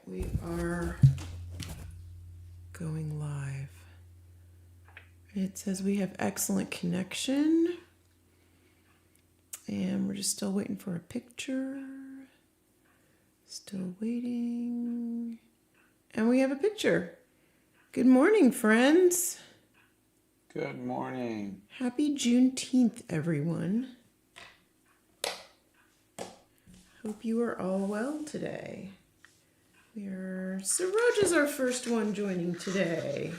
We are going live. It says we have excellent connection. And we're just still waiting for a picture. Still waiting. And we have a picture. Good morning, friends. Good morning. Happy Juneteenth, everyone. Hope you are all well today. Siraj is our first one joining today.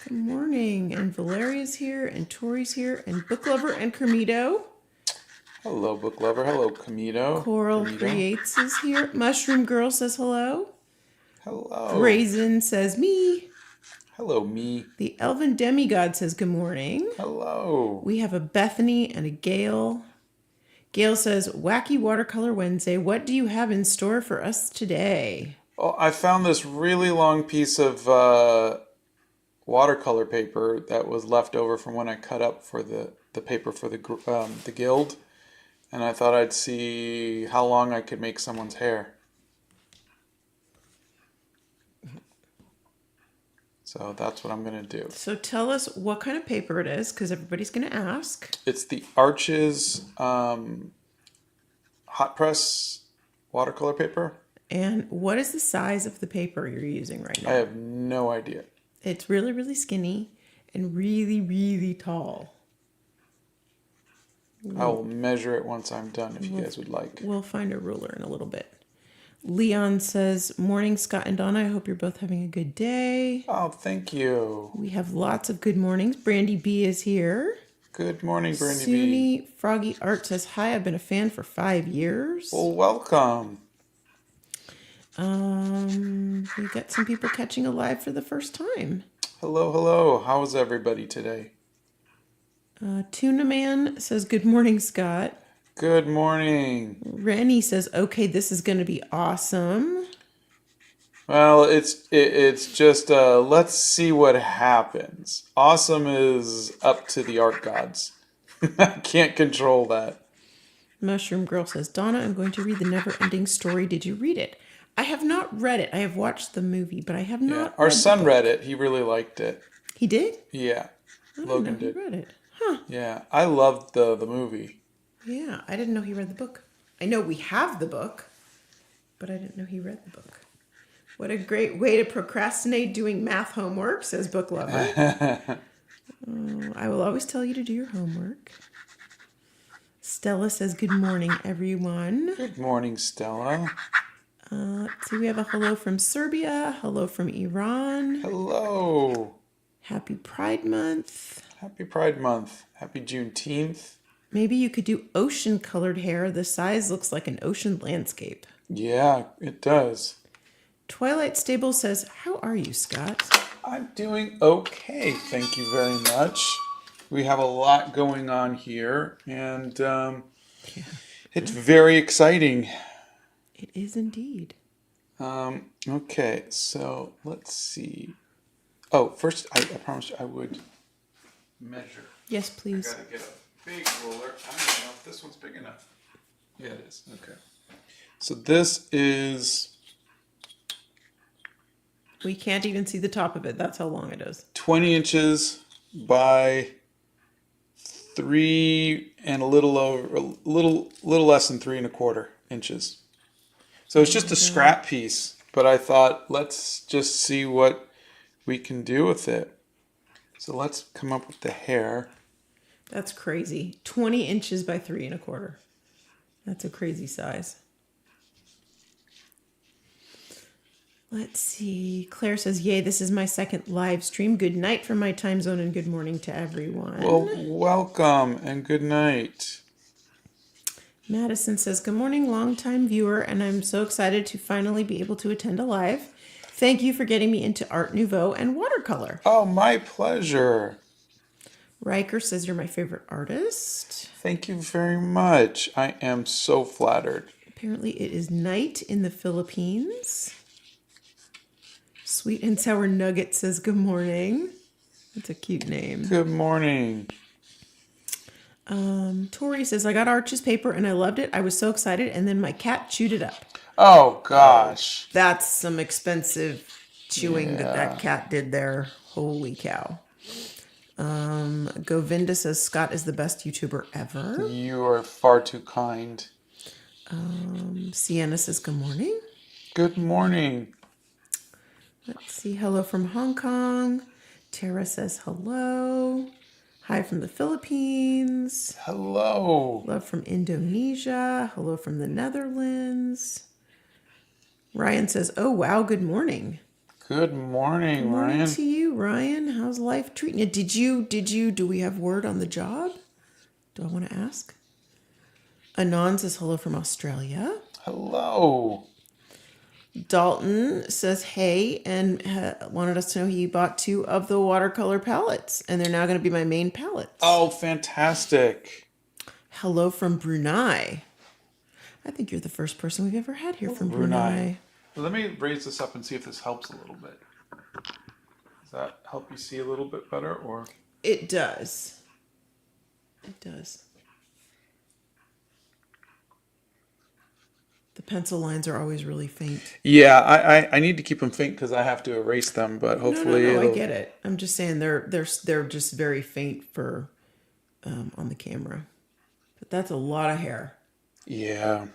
Good morning. And Valeria's here, and Tori's here, and Book Lover and Kermito. Hello, Book Lover. Hello, Kermito. Coral Creates is here. Mushroom Girl says hello. Hello. Raisin says me. Hello, me. The Elven Demigod says good morning. Hello. We have a Bethany and a Gail. Gail says, Wacky Watercolor Wednesday. What do you have in store for us today? Oh, I found this really long piece of watercolor paper that was left over from when I cut up for the paper for the guild. And I thought I'd see how long I could make someone's hair. So that's what I'm going to do. So tell us what kind of paper it is, because everybody's going to ask. It's the Arches hot press watercolor paper. And what is the size of the paper you're using right now? I have no idea. It's really, really skinny and really, really tall. I will measure it once I'm done if you guys would like. We'll find a ruler in a little bit. Leon says, morning, Scott and Donna. I hope you're both having a good day. Oh, thank you. We have lots of good mornings. Brandy B is here. Good morning, Brandy Suni B. Froggy Art says, hi, I've been a fan for 5 years. Well, welcome. We got some people catching a live for the first time. Hello, hello. How's everybody today? Tuna Man says, good morning, Scott. Good morning. Rennie says, okay, this is going to be awesome. Well, it's just let's see what happens. Awesome is up to the art gods. I can't control that. Mushroom Girl says, Donna, I'm going to read The Never-Ending Story. Did you read it? I have not read it. I have watched the movie, but I have not read Our the son book. read it. He really liked it. He did? Yeah. Logan did. He read it. Huh. Yeah. I loved the movie. Yeah, I didn't know he read the book. I know we have the book, but I didn't know he read the book. What a great way to procrastinate doing math homework, says Book Lover. I will always tell you to do your homework. Stella says, good morning, everyone. Good morning, Stella. Let's see, we have a hello from Serbia, hello from Iran. Hello. Happy Pride Month. Happy Pride Month. Happy Juneteenth. Maybe you could do ocean-colored hair. The size looks like an ocean landscape. Yeah, it does. Twilight Stable says, how are you, Scott? I'm doing okay, thank you very much. We have a lot going on here, and it's very exciting. It is indeed. Okay, so let's see. Oh, first, I promised you I would measure. Yes, please. I gotta get a big ruler. I don't know if this one's big enough. Yeah, it is. Okay. So this is We can't even see the top of it. That's how long it is. 20 inches by 3 and a little less than 3 1/4 inches. So it's just a scrap piece, but I thought let's just see what we can do with it. So let's come up with the hair. That's crazy. 20 inches by 3 1/4. That's a crazy size. Let's see. Claire says, yay, this is my second live stream. Good night from my time zone and good morning to everyone. Well, welcome and good night. Madison says, good morning, longtime viewer, and I'm so excited to finally be able to attend a live. Thank you for getting me into Art Nouveau and watercolor. Oh, my pleasure. Riker says, you're my favorite artist. Thank you very much. I am so flattered. Apparently it is night in the Philippines. Sweet and Sour Nugget says, good morning. That's a cute name. Good morning. Tori says, I got Arch's paper and I loved it. I was so excited. And then my cat chewed it up. Oh, gosh. That's some expensive chewing Yeah. that cat did there. Holy cow. Govinda says, Scott is the best YouTuber ever. You are far too kind. Sienna says, good morning. Good morning. Let's see. Hello from Hong Kong. Tara says hello. Hi from the Philippines. Hello. Love from Indonesia. Hello from the Netherlands. Ryan says, oh, wow, good morning. Good morning, Good morning Ryan. to you, Ryan. How's life treating you? Do we have word on the job? Do I want to ask? Anon says hello from Australia. Hello. Dalton says hey and wanted us to know he bought 2 of the watercolor palettes and they're now going to be my main palettes. Oh, fantastic. Hello from Brunei. I think you're the first person we've ever had here from Brunei. Let me raise this up and see if this helps a little bit. Does that help you see a little bit better, or? It does. It does. The pencil lines are always really faint. Yeah, I need to keep them faint because I have to erase them, but hopefully No, I it'll... get it. I'm just saying they're just very faint for on the camera. But that's a lot of hair. Yeah.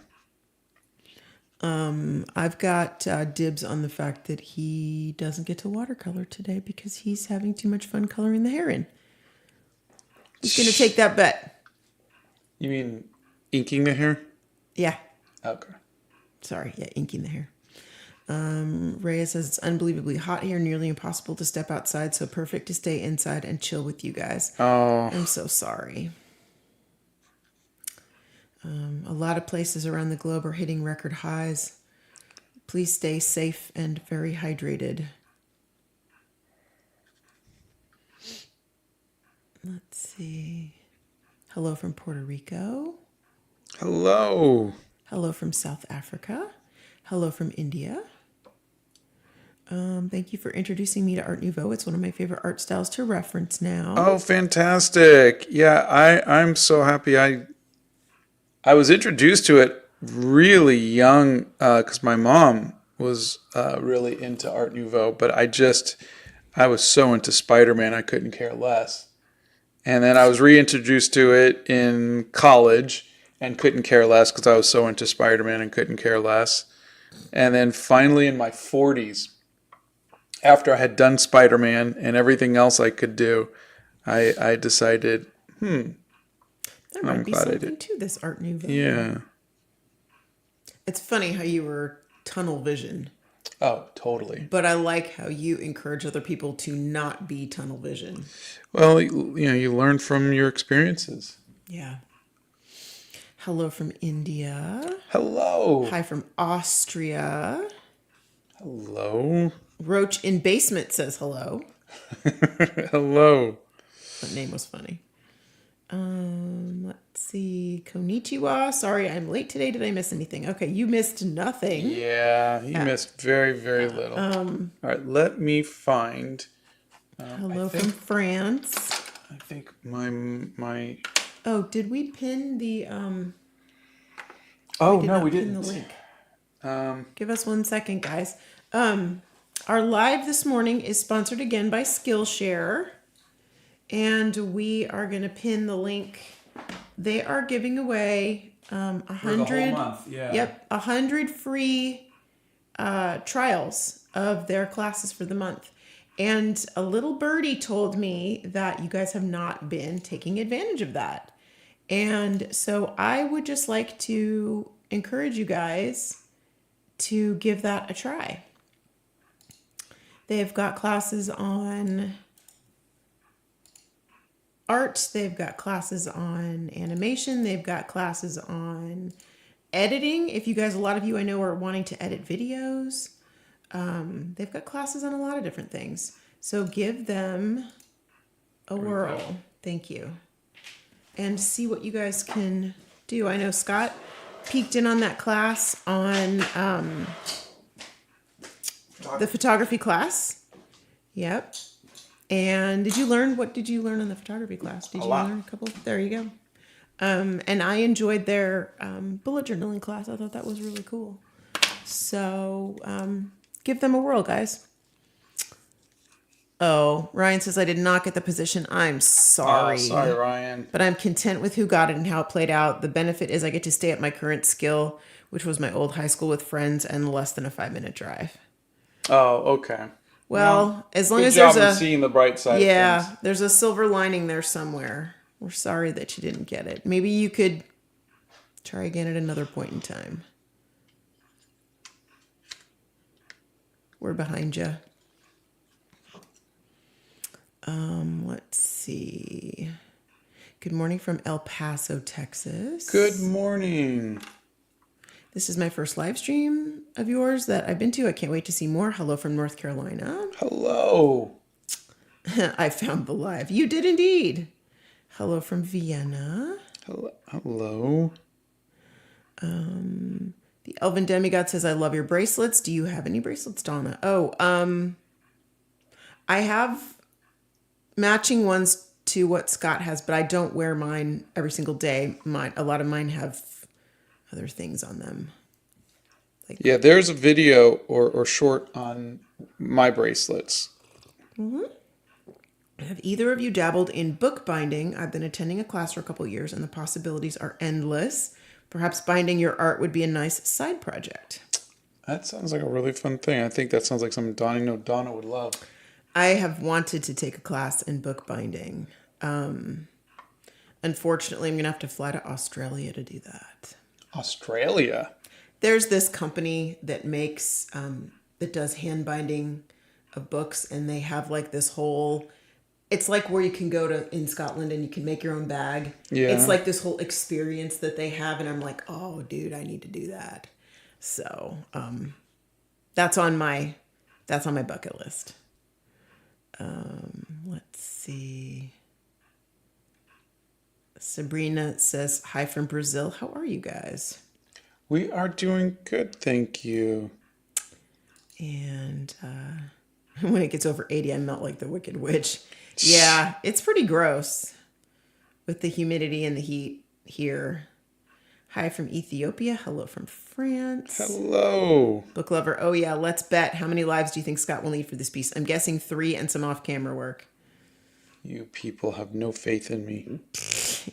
I've got dibs on the fact that he doesn't get to watercolor today because he's having too much fun coloring the hair in. He's going to take that bet. You mean inking the hair? Yeah. Okay. Sorry. Yeah, inking the hair. Rhea says, it's unbelievably hot here, nearly impossible to step outside, so perfect to stay inside and chill with you guys. Oh. I'm so sorry. A lot of places around the globe are hitting record highs. Please stay safe and very hydrated. Let's see. Hello from Puerto Rico. Hello. Hello from South Africa. Hello from India. Thank you for introducing me to Art Nouveau. It's one of my favorite art styles to reference now. Oh, fantastic. Yeah, I'm so happy. I was introduced to it really young because my mom was really into Art Nouveau, but I was so into Spider-Man I couldn't care less. And then I was reintroduced to it in college and couldn't care less because I was so into Spider-Man and couldn't care less. And then finally in my 40s, after I had done Spider-Man and everything else I could do, I decided, There might be something to this Art Nouveau. Yeah. It's funny how you were tunnel vision. Oh, totally. But I like how you encourage other people to not be tunnel vision. Well, you learn from your experiences. Yeah. Hello from India. Hello. Hi from Austria. Hello. Roach in Basement says hello. Hello. That name was funny. Let's see. Konnichiwa. Sorry, I'm late today. Did I miss anything? Okay, you missed nothing. Yeah, you missed very, very little. All right, let me find. Hello from France. I think my. Oh, did we pin the Oh did no, not we pin didn't. The link. Give us 1 second, guys. Our live this morning is sponsored again by Skillshare. And we are going to pin the link. They are giving away 100. For the whole month, yeah. Yep, 100 free trials of their classes for the month. And a little birdie told me that you guys have not been taking advantage of that. And so I would just like to encourage you guys to give that a try. They've got classes on art, they've got classes on animation, they've got classes on editing. If you guys, a lot of you I know are wanting to edit videos, they've got classes on a lot of different things. So give them a whirl. Thank you. And see what you guys can do. I know Scott peeked in on that class on the photography class. Yep. And what did you learn on the photography class? Did you learn a couple? There you go. And I enjoyed their bullet journaling class. I thought that was really cool. So give them a whirl, guys. Oh, Ryan says, I did not get the position. I'm sorry. Oh, sorry, Ryan. But I'm content with who got it and how it played out. The benefit is I get to stay at my current skill, which was my old high school with friends and less than a 5-minute drive. Oh, okay. Well, as long Good as job there's in seeing the bright side of things. yeah, there's a silver lining there somewhere. We're sorry that you didn't get it. Maybe you could try again at another point in time. We're behind you. Let's see. Good morning from El Paso, Texas. Good morning. This is my first live stream of yours that I've been to. I can't wait to see more. Hello from North Carolina. Hello. I found the live. You did indeed. Hello from Vienna. Hello. The Elven Demigod says, I love your bracelets. Do you have any bracelets, Donna? Oh, I have matching ones to what Scott has, but I don't wear mine every single day. A lot of mine have other things on them. Yeah, there's a video or short on my bracelets. Have either of you dabbled in bookbinding? I've been attending a class for a couple of years, and the possibilities are endless. Perhaps binding your art would be a nice side project. That sounds like a really fun thing. I think that sounds like something Donna would love. I have wanted to take a class in bookbinding. Unfortunately, I'm going to have to fly to Australia to do that. Australia? There's this company that makes, that does hand binding of books, and they have like this whole, it's like where you can go to in Scotland and you can make your own bag. Yeah. It's like this whole experience that they have, and I'm like, oh, dude, I need to do that. So that's on my bucket list. Let's see. Sabrina says, hi from Brazil. How are you guys? We are doing good, thank you. And when it gets over 80, I melt like the Wicked Witch. Yeah, it's pretty gross with the humidity and the heat here. Hi from Ethiopia. Hello from France. Hello. Book lover. Oh, yeah, let's bet. How many lives do you think Scott will need for this piece? I'm guessing 3 and some off-camera work. You people have no faith in me.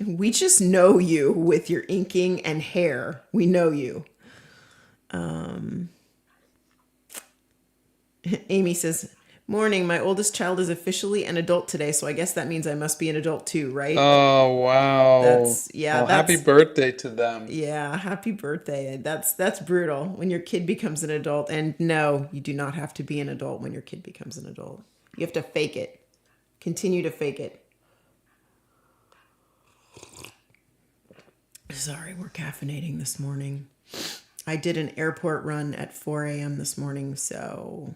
We just know you with your inking and hair. We know you. Amy says, morning, my oldest child is officially an adult today, so I guess that means I must be an adult too, right? Oh, wow. Well, happy birthday to them. Yeah, happy birthday. That's brutal when your kid becomes an adult. And no, you do not have to be an adult when your kid becomes an adult. You have to fake it. Continue to fake it. Sorry, we're caffeinating this morning. I did an airport run at 4 a.m. this morning, so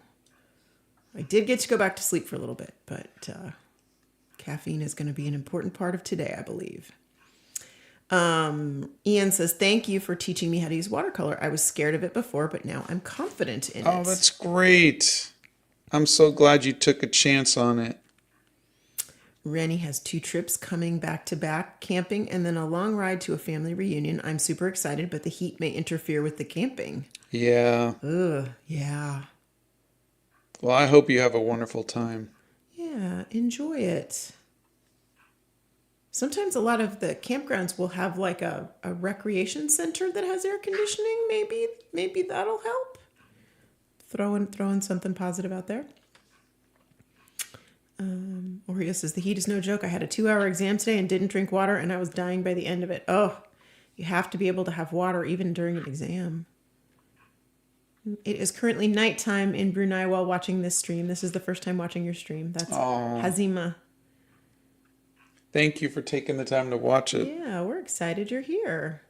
I did get to go back to sleep for a little bit, but caffeine is going to be an important part of today, I believe. Ian says, thank you for teaching me how to use watercolor. I was scared of it before, but now I'm confident in it. Oh, that's great. I'm so glad you took a chance on it. Rennie has 2 trips coming back to back, camping, and then a long ride to a family reunion. I'm super excited, but the heat may interfere with the camping. Yeah. Ugh, yeah. Well, I hope you have a wonderful time. Yeah, enjoy it. Sometimes a lot of the campgrounds will have like a recreation center that has air conditioning. Maybe that'll help. Throw in something positive out there. Oreo says, the heat is no joke. I had a 2-hour exam today and didn't drink water, and I was dying by the end of it. Oh, you have to be able to have water even during an exam. It is currently nighttime in Brunei while watching this stream. This is the first time watching your stream. That's Hazima. Thank you for taking the time to watch it. Yeah, we're excited you're here.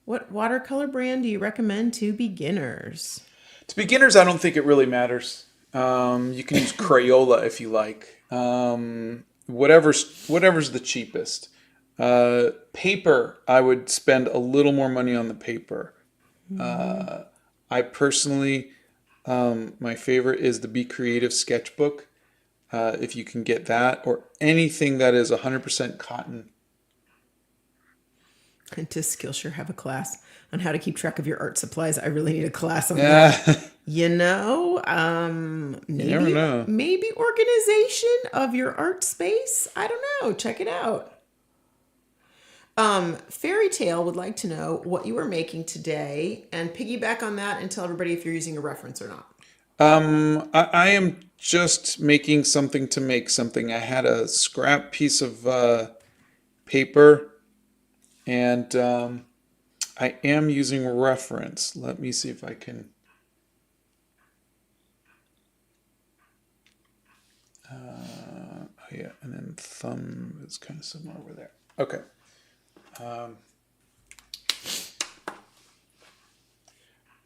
What watercolor brand do you recommend to beginners? To beginners, I don't think it really matters. You can use Crayola if you like. Whatever's the cheapest. Paper, I would spend a little more money on the paper. I personally, my favorite is the Be Creative sketchbook. If you can get that, or anything that is 100% cotton. And does Skillshare have a class on how to keep track of your art supplies? I really need a class on that. You know, maybe, never know. maybe organization of your art space. I don't know. Check it out. Fairy Tale would like to know what you were making today and piggyback on that and tell everybody if you're using a reference or not. I am just making something to make something. I had a scrap piece of paper, and I am using reference. Let me see if I can. Oh yeah, and then thumb is kind of somewhere over there. Okay.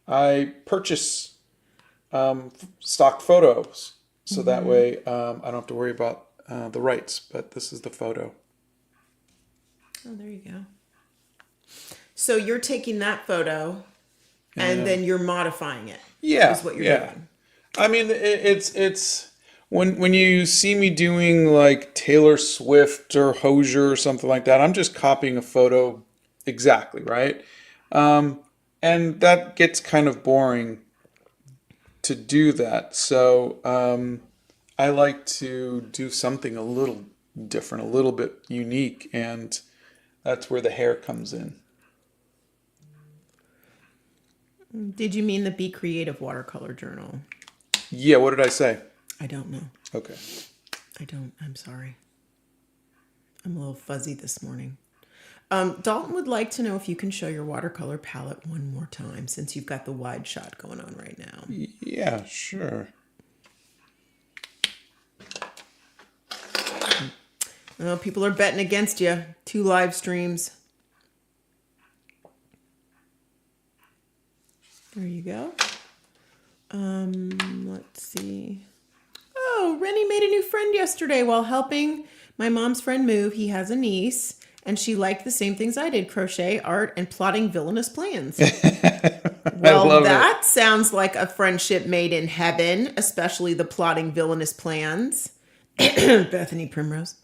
I purchase stock photos, so that way I don't have to worry about the rights. But this is the photo. Oh, there you go. So you're taking that photo and then you're modifying it. Yeah, Is what you're doing. I mean, it's when you see me doing like Taylor Swift or Hosier or something like that, I'm just copying a photo exactly, right? And that gets kind of boring to do that. So I like to do something a little different, a little bit unique, and that's where the hair comes in. Did you mean the Be Creative watercolor journal? Yeah, what did I say? I don't know. Okay. I don't. I'm sorry. I'm a little fuzzy this morning. Dalton would like to know if you can show your watercolor palette one more time since you've got the wide shot going on right now. Yeah, sure. Oh, people are betting against you. 2 live streams. There you go. Let's see. Oh, Rennie made a new friend yesterday while helping my mom's friend move. He has a niece, and she liked the same things I did: crochet, art, and plotting villainous plans. Well, that sounds like a friendship made in heaven, especially the plotting villainous plans. Bethany Primrose.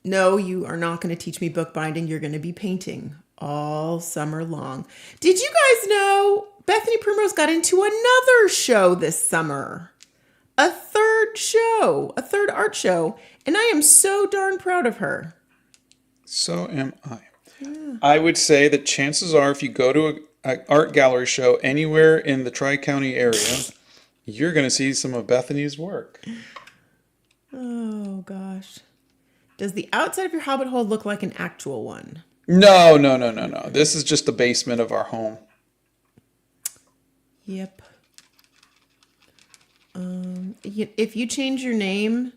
No, you are not going to teach me bookbinding. You're going to be painting all summer long. Did you guys know Bethany Primrose got into another show this summer? A third art show, and I am so darn proud of her. So am I. Yeah. I would say that chances are if you go to an art gallery show anywhere in the Tri-County area, you're going to see some of Bethany's work. Oh, gosh. Does the outside of your Hobbit hole look like an actual one? No. This is just the basement of our home. Yep. If you change your name,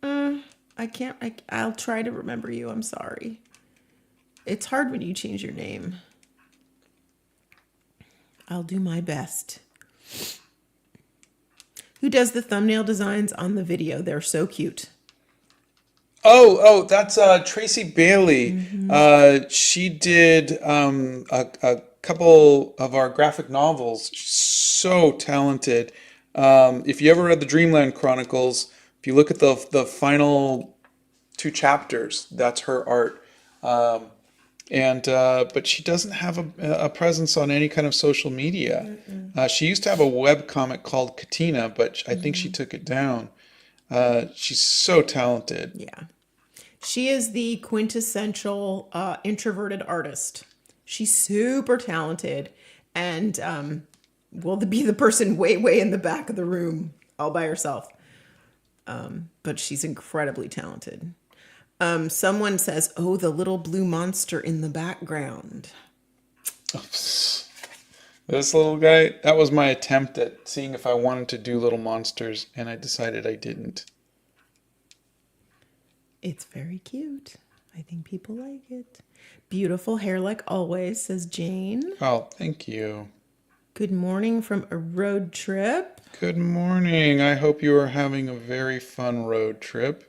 I can't. I'll try to remember you. I'm sorry. It's hard when you change your name. I'll do my best. Who does the thumbnail designs on the video? They're so cute. Oh, that's Tracy Bailey. Mm-hmm. She did a couple of our graphic novels. She's so talented. If you ever read the Dreamland Chronicles, if you look at the final 2 chapters, that's her art. But she doesn't have a presence on any kind of social media. She used to have a web comic called Katina, but I think she took it down. She's so talented. Yeah. She is the quintessential introverted artist. She's super talented and will be the person way in the back of the room all by herself. But she's incredibly talented. Someone says, oh, the little blue monster in the background. Oops. This little guy, that was my attempt at seeing if I wanted to do little monsters, and I decided I didn't. It's very cute. I think people like it. Beautiful hair like always, says Jane. Oh, thank you. Good morning from a road trip. Good morning. I hope you are having a very fun road trip.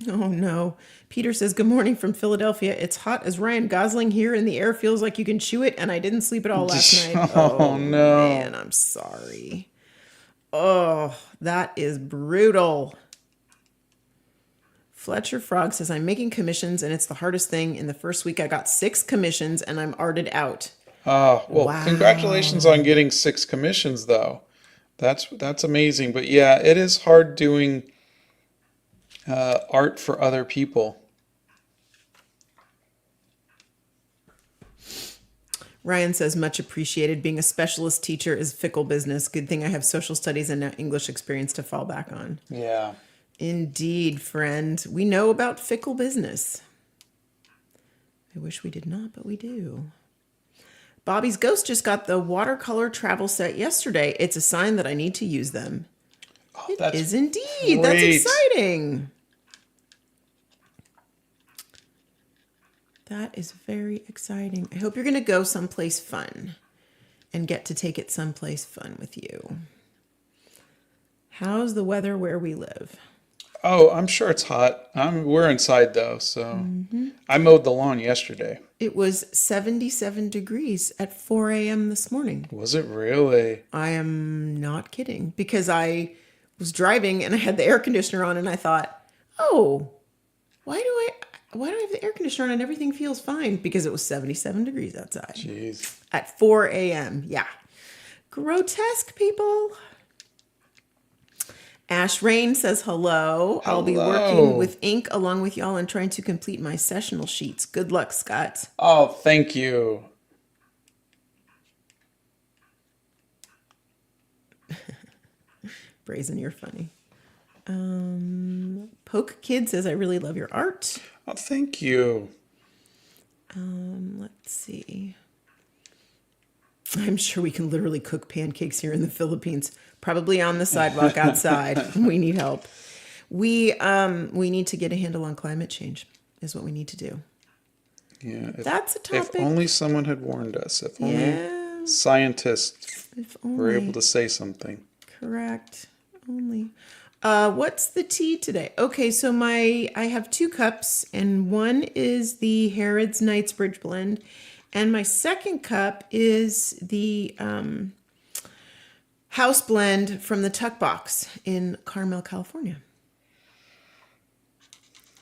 Oh, no. Peter says, good morning from Philadelphia. It's hot as Ryan Gosling here, and the air feels like you can chew it, and I didn't sleep at all last night. Oh, no. Man, I'm sorry. Oh, that is brutal. Fletcher Frog says, I'm making commissions and it's the hardest thing. In the first week, I got 6 commissions and I'm arted out. Well, Wow. Congratulations on getting 6 commissions, though. That's amazing. But yeah, it is hard doing art for other people. Ryan says, much appreciated. Being a specialist teacher is fickle business. Good thing I have social studies and now English experience to fall back on. Yeah. Indeed, friend. We know about fickle business. I wish we did not, but we do. Bobby's Ghost just got the watercolor travel set yesterday. It's a sign that I need to use them. Oh, It is indeed. great. That's exciting. That is very exciting. I hope you're going to go someplace fun and get to take it someplace fun with you. How's the weather where we live? Oh, I'm sure it's hot. We're inside, though, so I mowed the lawn yesterday. It was 77 degrees at 4 a.m. this morning. Was it really? I am not kidding, because I was driving and I had the air conditioner on and I thought, oh, why do I have the air conditioner on and everything feels fine? Because it was 77 degrees outside. Jeez. At 4 a.m. Yeah. Grotesque, people. Ash Rain says hello. I'll be working with ink along with y'all and trying to complete my sessional sheets. Good luck, Scott. Oh, thank you. Brazen, you're funny. Poke Kid says, I really love your art. Oh, thank you. Let's see. I'm sure we can literally cook pancakes here in the Philippines, probably on the sidewalk outside. We need help. We need to get a handle on climate change is what we need to do. Yeah. That's a topic. If only someone had warned us. If only scientists were able to say something. Correct. Only. What's the tea today? Okay, so I have 2 cups, and one is the Harrods Knightsbridge blend, and my second cup is the house blend from the Tuck Box in Carmel, California.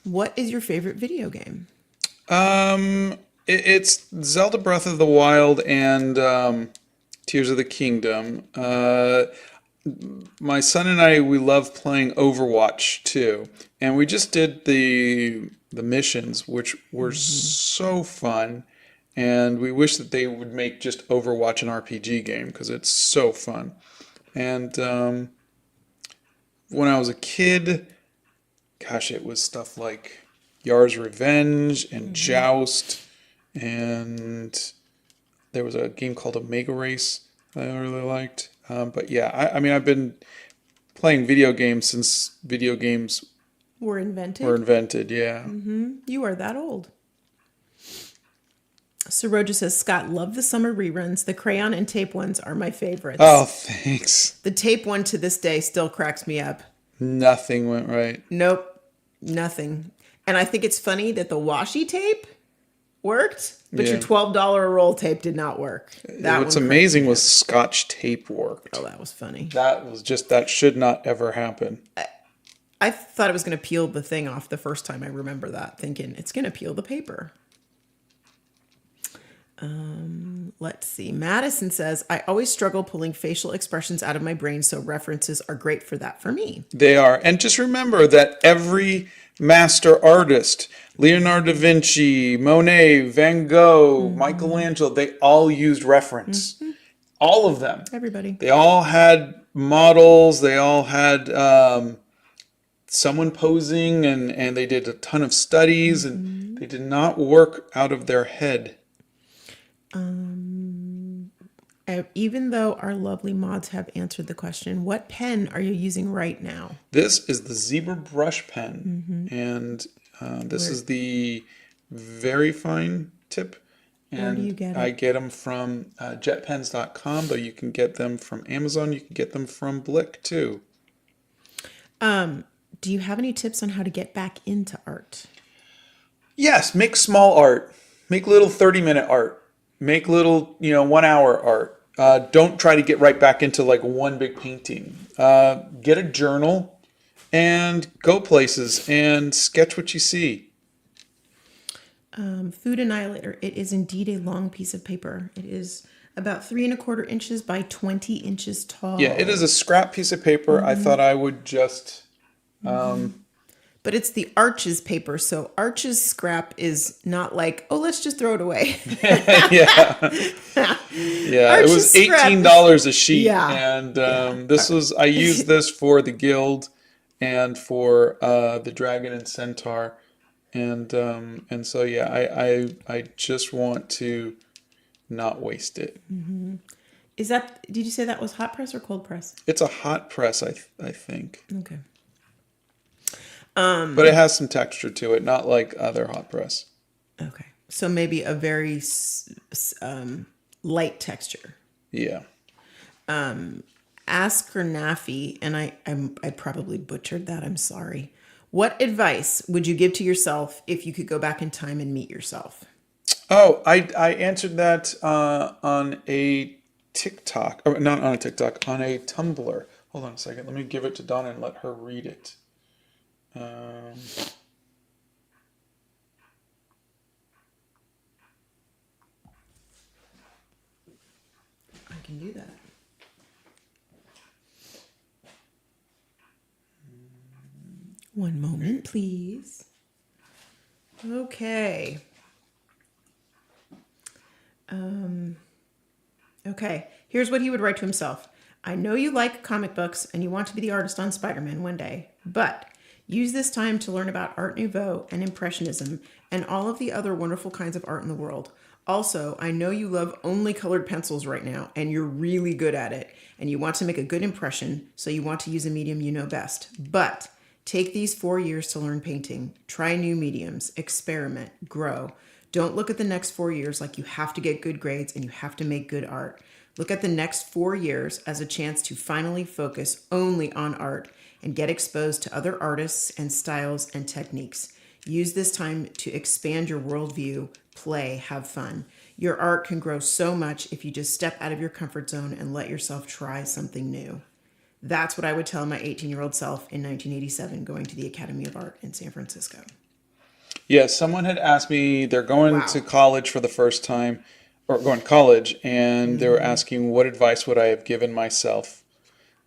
What is your favorite video game? It's Zelda Breath of the Wild and Tears of the Kingdom. My son and I, we love playing Overwatch too, and we just did the missions, which were so fun. And we wish that they would make just Overwatch an RPG game because it's so fun. And when I was a kid, gosh, it was stuff like Yar's Revenge and Joust, and there was a game called Omega Race that I really liked. But yeah, I mean, I've been playing video games since video games were invented. Yeah. You are that old. Saroja says, Scott, love the summer reruns. The crayon and tape ones are my favorites. Oh, thanks. The tape one to this day still cracks me up. Nothing went right. Nope. Nothing. And I think it's funny that the washi tape worked, but your $12 a roll tape did not work. What's amazing was Scotch tape worked. Oh, that was funny. That should not ever happen. I thought it was going to peel the thing off the first time I remember that, thinking it's going to peel the paper. Let's see. Madison says, I always struggle pulling facial expressions out of my brain, so references are great for that for me. They are. And just remember that every master artist, Leonardo da Vinci, Monet, Van Gogh, Michelangelo, they all used reference. All of them. Everybody. They all had models. They all had someone posing, and they did a ton of studies, and they did not work out of their head. Even though our lovely mods have answered the question, what pen are you using right now? This is the Zebra brush pen, and this is the very fine tip. And where do you get it? I get them from jetpens.com, but you can get them from Amazon. You can get them from Blick too. Do you have any tips on how to get back into art? Yes, make small art. Make little 30-minute art. Make little, 1 hour art. Don't try to get right back into like one big painting. Get a journal and go places and sketch what you see. Food Annihilator. It is indeed a long piece of paper. It is about 3¼ inches by 20 inches tall. Yeah, it is a scrap piece of paper. I thought I would just... But it's the Arches paper, so Arches scrap is not like, oh, let's just throw it away. yeah. Yeah, it was Arches scrap. $18 a sheet. Yeah. And I used this for the guild and for the dragon and centaur. And so, yeah, I just want to not waste it. Mm-hmm. Did you say that was hot press or cold press? It's a hot press, I think. Okay. But it has some texture to it, not like other hot press. Okay. So maybe a very light texture. Yeah. Ask Nafi, and I probably butchered that. I'm sorry. What advice would you give to yourself if you could go back in time and meet yourself? Oh, I answered that on a TikTok, or not on a TikTok, on a Tumblr. Hold on a second. Let me give it to Donna and let her read it. I can do that. One moment, please. Okay. Okay, here's what he would write to himself. I know you like comic books and you want to be the artist on Spider-Man one day, but use this time to learn about Art Nouveau and Impressionism and all of the other wonderful kinds of art in the world. Also, I know you love only colored pencils right now and you're really good at it and you want to make a good impression, so you want to use a medium you know best. But take these 4 years to learn painting, try new mediums, experiment, grow. Don't look at the next 4 years like you have to get good grades and you have to make good art. Look at the next 4 years as a chance to finally focus only on art and get exposed to other artists and styles and techniques. Use this time to expand your worldview, play, have fun. Your art can grow so much if you just step out of your comfort zone and let yourself try something new. That's what I would tell my 18-year-old self in 1987 going to the Academy of Art in San Francisco. Yeah, someone had asked me, they're going to college for the first time, or going to college, and they were asking what advice would I have given myself.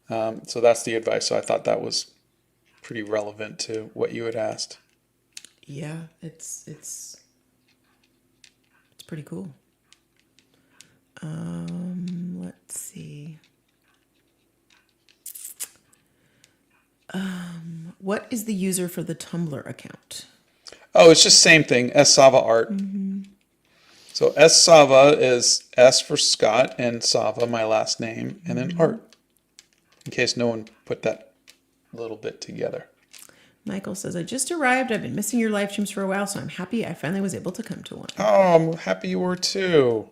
So that's the advice. So I thought that was pretty relevant to what you had asked. Yeah, it's pretty cool. Let's see. What is the user for the Tumblr account? Oh, it's just same thing, S Sava Art. Mm-hmm. So S Sava is S for Scott and Sava, my last name, and then art. In case no one put that little bit together. Michael says, I just arrived. I've been missing your live streams for a while, so I'm happy I finally was able to come to one. Oh, I'm happy you were too.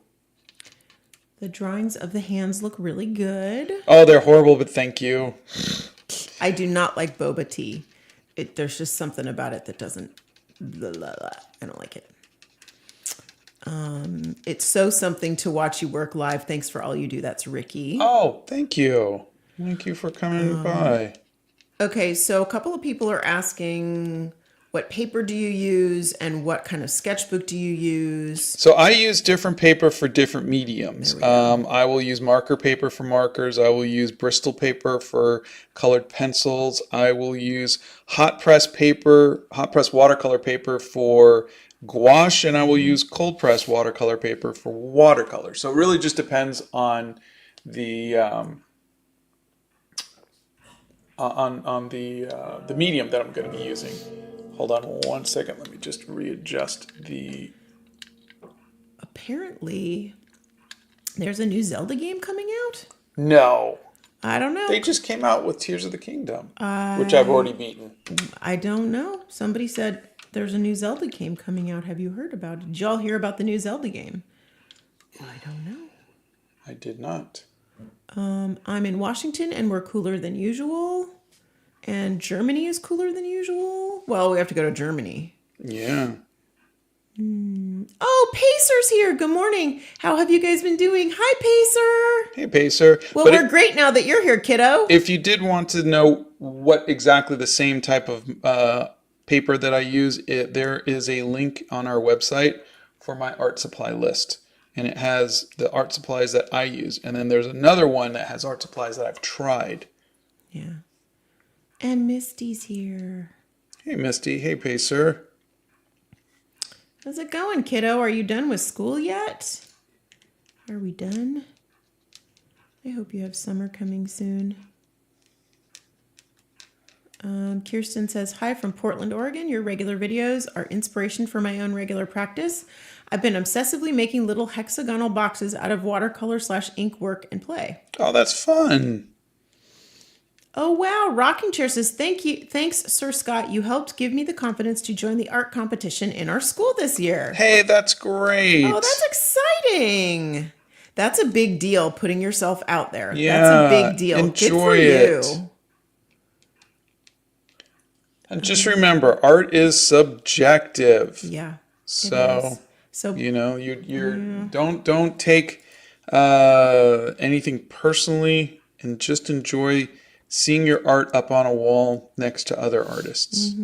The drawings of the hands look really good. Oh, they're horrible, but thank you. I do not like boba tea. There's just something about it that doesn't... I don't like it. It's so something to watch you work live. Thanks for all you do. That's Ricky. Oh, thank you. Thank you for coming by. Okay, so a couple of people are asking, what paper do you use and what kind of sketchbook do you use? So I use different paper for different mediums. I will use marker paper for markers. I will use Bristol paper for colored pencils. I will use hot press watercolor paper for gouache, and I will use cold press watercolor paper for watercolor. So it really just depends on the the medium that I'm going to be using. Hold on 1 second. Let me just readjust the... Apparently, there's a new Zelda game coming out? No. I don't know. They just came out with Tears of the Kingdom, which I've already beaten. I don't know. Somebody said there's a new Zelda game coming out. Have you heard about it? Did y'all hear about the new Zelda game? I don't know. I did not. I'm in Washington and we're cooler than usual. And Germany is cooler than usual. Well, we have to go to Germany. Yeah. Oh, Pacer's here. Good morning. How have you guys been doing? Hi, Pacer. Hey, Pacer. Well, But we're great now that you're here, kiddo. if you did want to know what exactly the same type of paper that I use, there is a link on our website for my art supply list. And it has the art supplies that I use. And then there's another one that has art supplies that I've tried. Yeah. And Misty's here. Hey, Misty. Hey, Pacer. How's it going, kiddo? Are you done with school yet? Are we done? I hope you have summer coming soon. Kirsten says, hi from Portland, Oregon. Your regular videos are inspiration for my own regular practice. I've been obsessively making little hexagonal boxes out of watercolor/ink work and play. Oh, that's fun. Oh, wow. Rocking Chair says, thank you. Thanks, Sir Scott. You helped give me the confidence to join the art competition in our school this year. Hey, that's great. Oh, that's exciting. That's a big deal, putting yourself out there. Yeah, that's a big deal. enjoy Good for it. you. And just remember, art is subjective. Yeah. So, So you're don't take anything personally, and just enjoy seeing your art up on a wall next to other artists.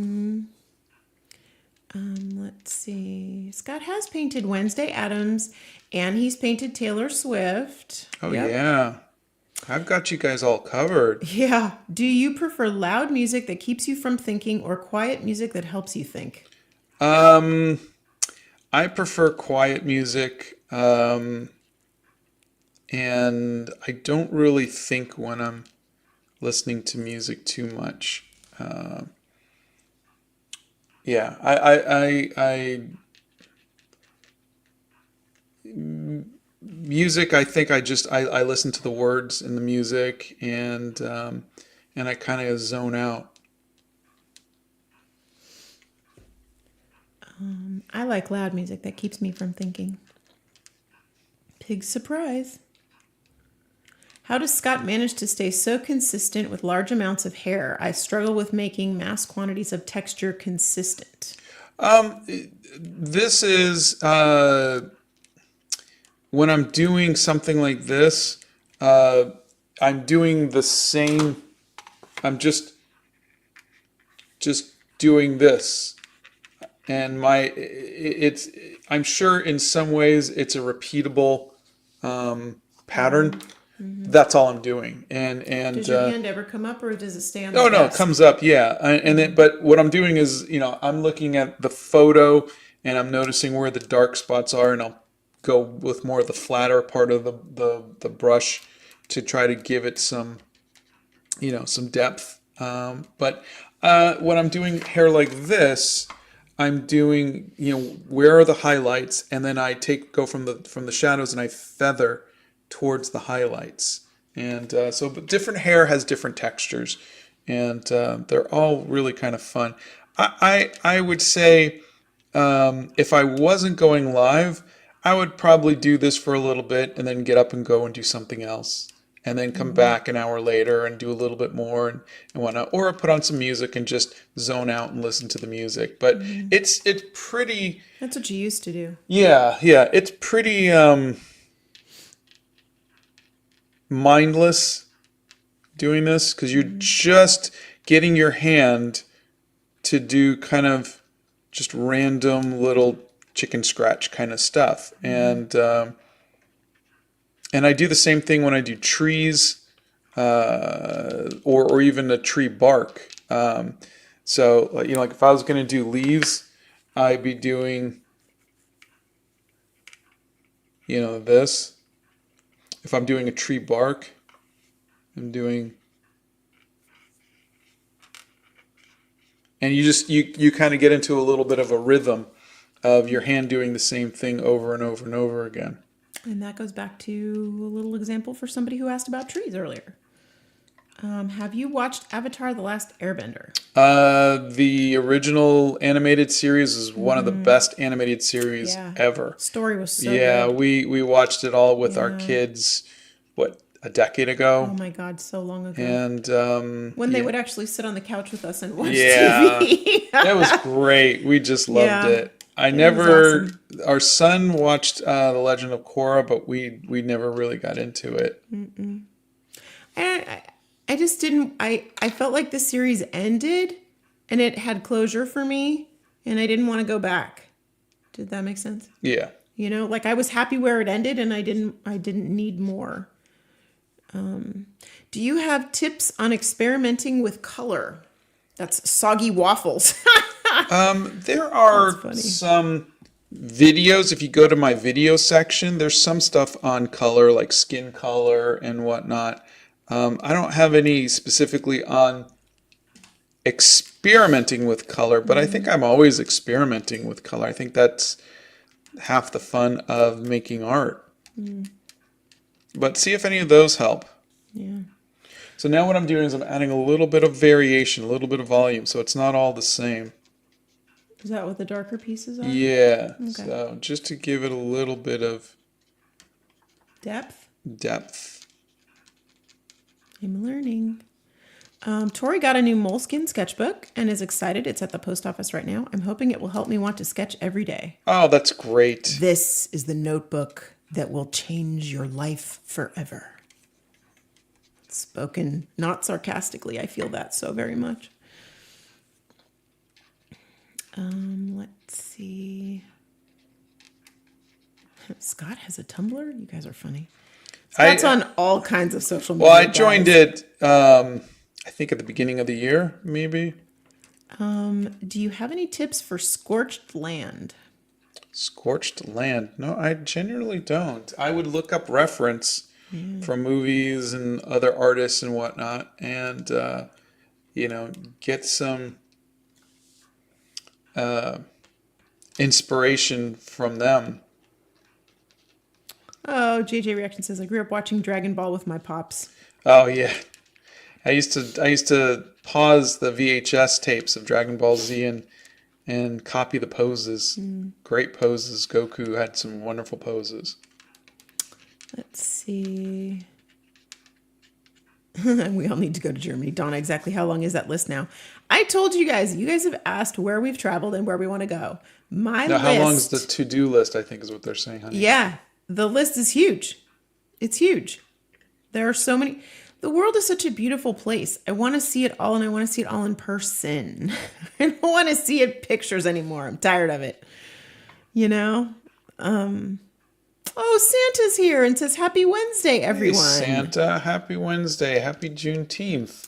let's see. Scott has painted Wednesday Addams, and he's painted Taylor Swift. Oh, Yep. yeah. I've got you guys all covered. Yeah. Do you prefer loud music that keeps you from thinking or quiet music that helps you think? I prefer quiet music, and I don't really think when I'm listening to music too much. Yeah, music. I think I listen to the words in the music, and I kind of zone out. I like loud music that keeps me from thinking. Big surprise. How does Scott manage to stay so consistent with large amounts of hair? I struggle with making mass quantities of texture consistent. This is when I'm doing something like this, I'm doing the same. I'm just doing this, and I'm sure in some ways it's a repeatable pattern. Mm-hmm. That's all I'm doing, and does your hand ever come up, or does it stay on? No, it comes up, yeah. But what I'm doing is, I'm looking at the photo and I'm noticing where the dark spots are, and I'll go with more of the flatter part of the brush to try to give it some depth. But when I'm doing hair like this, I'm doing, where are the highlights, and then I go from the shadows and I feather towards the highlights. And but different hair has different textures, and they're all really kind of fun. I would say if I wasn't going live, I would probably do this for a little bit and then get up and go and do something else, and then come back an hour later and do a little bit more and whatnot, or put on some music and just zone out and listen to the music. But it's pretty. That's what you used to do. Yeah, it's pretty mindless doing this, because you're just getting your hand to do kind of just random little chicken scratch kind of stuff. And I do the same thing when I do trees, or even a tree bark. So like if I was going to do leaves, I'd be doing this. If I'm doing a tree bark, I'm doing, and you kind of get into a little bit of a rhythm of your hand doing the same thing over and over and over again. And that goes back to a little example for somebody who asked about trees earlier. Have you watched Avatar: The Last Airbender? The original animated series is one of the best animated series ever. Story was so good. we watched it all with our kids, a decade ago? Oh my God, so long ago. And when they would actually sit on the couch with us and watch TV. That was great. We just loved it. I It was never. awesome. Our son watched The Legend of Korra, but we never really got into it. And I just didn't. I felt like the series ended, and it had closure for me, and I didn't want to go back. Did that make sense? Yeah. You know, like I was happy where it ended, and I didn't need more. Do you have tips on experimenting with color? That's soggy waffles. There are funny. some videos. If you go to my video section, there's some stuff on color, like skin color and whatnot. I don't have any specifically on experimenting with color, but I think I'm always experimenting with color. I think that's half the fun of making art. But see if any of those help. Yeah. So now what I'm doing is I'm adding a little bit of variation, a little bit of volume, so it's not all the same. Is that what the darker pieces are? Yeah. Okay. So just to give it a little bit of Depth. depth. I'm learning. Tori got a new Moleskine sketchbook and is excited. It's at the post office right now. I'm hoping it will help me want to sketch every day. Oh, that's great. This is the notebook that will change your life forever. Spoken not sarcastically. I feel that so very much. Let's see. Scott has a Tumblr. You guys are funny. Scott's on all kinds of social media. Well, I joined guys. it, I think at the beginning of the year, maybe. Do you have any tips for scorched land? Scorched Land. No, I generally don't. I would look up reference from movies and other artists and whatnot, and get some inspiration from them. Oh, JJ Reaction says I grew up watching Dragon Ball with my pops. Oh yeah, I used to pause the VHS tapes of Dragon Ball Z and copy the poses. Great poses. Goku had some wonderful poses. Let's see. We all need to go to Germany. Donna, exactly how long is that list now? I told you guys have asked where we've traveled and where we want to go. My Now, list. how long is the to-do list? I think is what they're saying, honey. Yeah, the list is huge. It's huge. There are so many. The world is such a beautiful place. I want to see it all, and I want to see it all in person. I don't want to see it pictures anymore. I'm tired of it. You know? Oh, Santa's here and says, Happy Wednesday, everyone. Hey, Santa, happy Wednesday. Happy Juneteenth.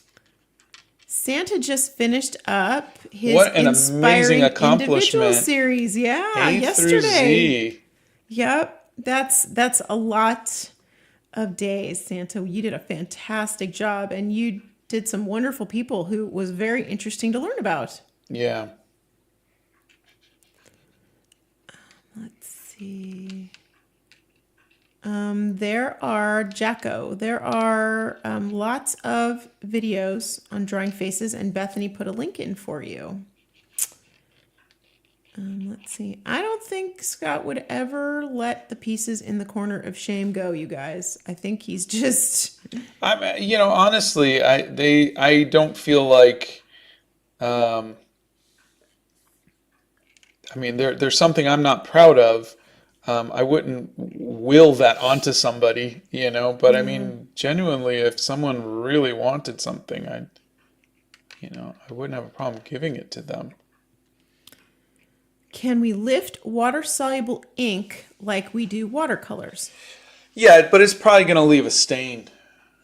Santa just finished up his What an Inspiring amazing accomplishment. Individual series. Yeah, A yesterday. through Z. Yep, that's a lot of days, Santa. You did a fantastic job, and you did some wonderful people who was very interesting to learn about. Yeah. Let's see. There are lots of videos on drawing faces, and Bethany put a link in for you. Let's see. I don't think Scott would ever let the pieces in the corner of shame go, you guys. I think he's just... Honestly, I don't feel like, there's something I'm not proud of. I wouldn't will that onto somebody, but I mean, genuinely, if someone really wanted something, I wouldn't have a problem giving it to them. Can we lift water-soluble ink like we do watercolors? Yeah, but it's probably going to leave a stain.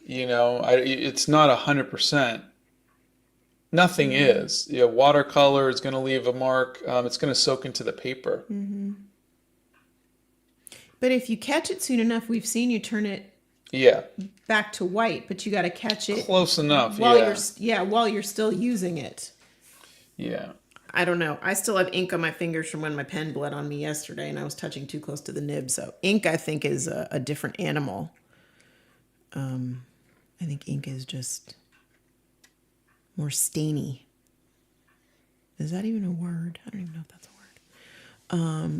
It's not 100%. Nothing is. Watercolor is going to leave a mark. It's going to soak into the paper. Mm-hmm. But if you catch it soon enough, we've seen you turn it back to white, but you got to catch it close enough. while you're still using it. Yeah. I don't know. I still have ink on my fingers from when my pen bled on me yesterday, and I was touching too close to the nib. So ink, I think, is a different animal. I think ink is just more stainy. Is that even a word? I don't even know if that's a word.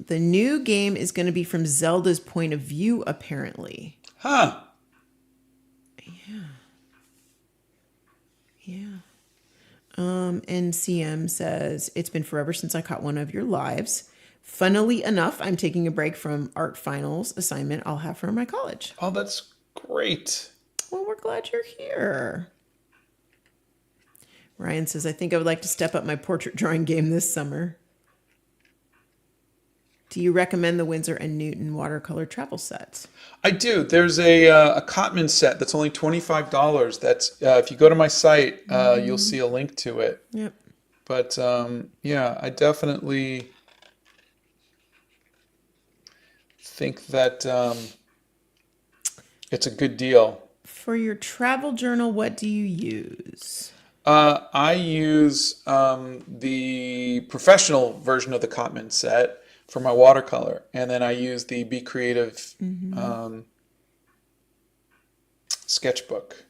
The new game is going to be from Zelda's point of view, apparently. Huh. Yeah. And CM says, it's been forever since I caught one of your lives. Funnily enough, I'm taking a break from art finals assignment I'll have for my college. Oh, that's great. Well, we're glad you're here. Ryan says, I think I would like to step up my portrait drawing game this summer. Do you recommend the Winsor and Newton watercolor travel sets? I do. There's a Cotman set that's only $25. That's if you go to my site, you'll see a link to it. Yep. But yeah, I definitely think that it's a good deal. For your travel journal, what do you use? I use the professional version of the Cotman set for my watercolor, and then I use the Be Creative sketchbook.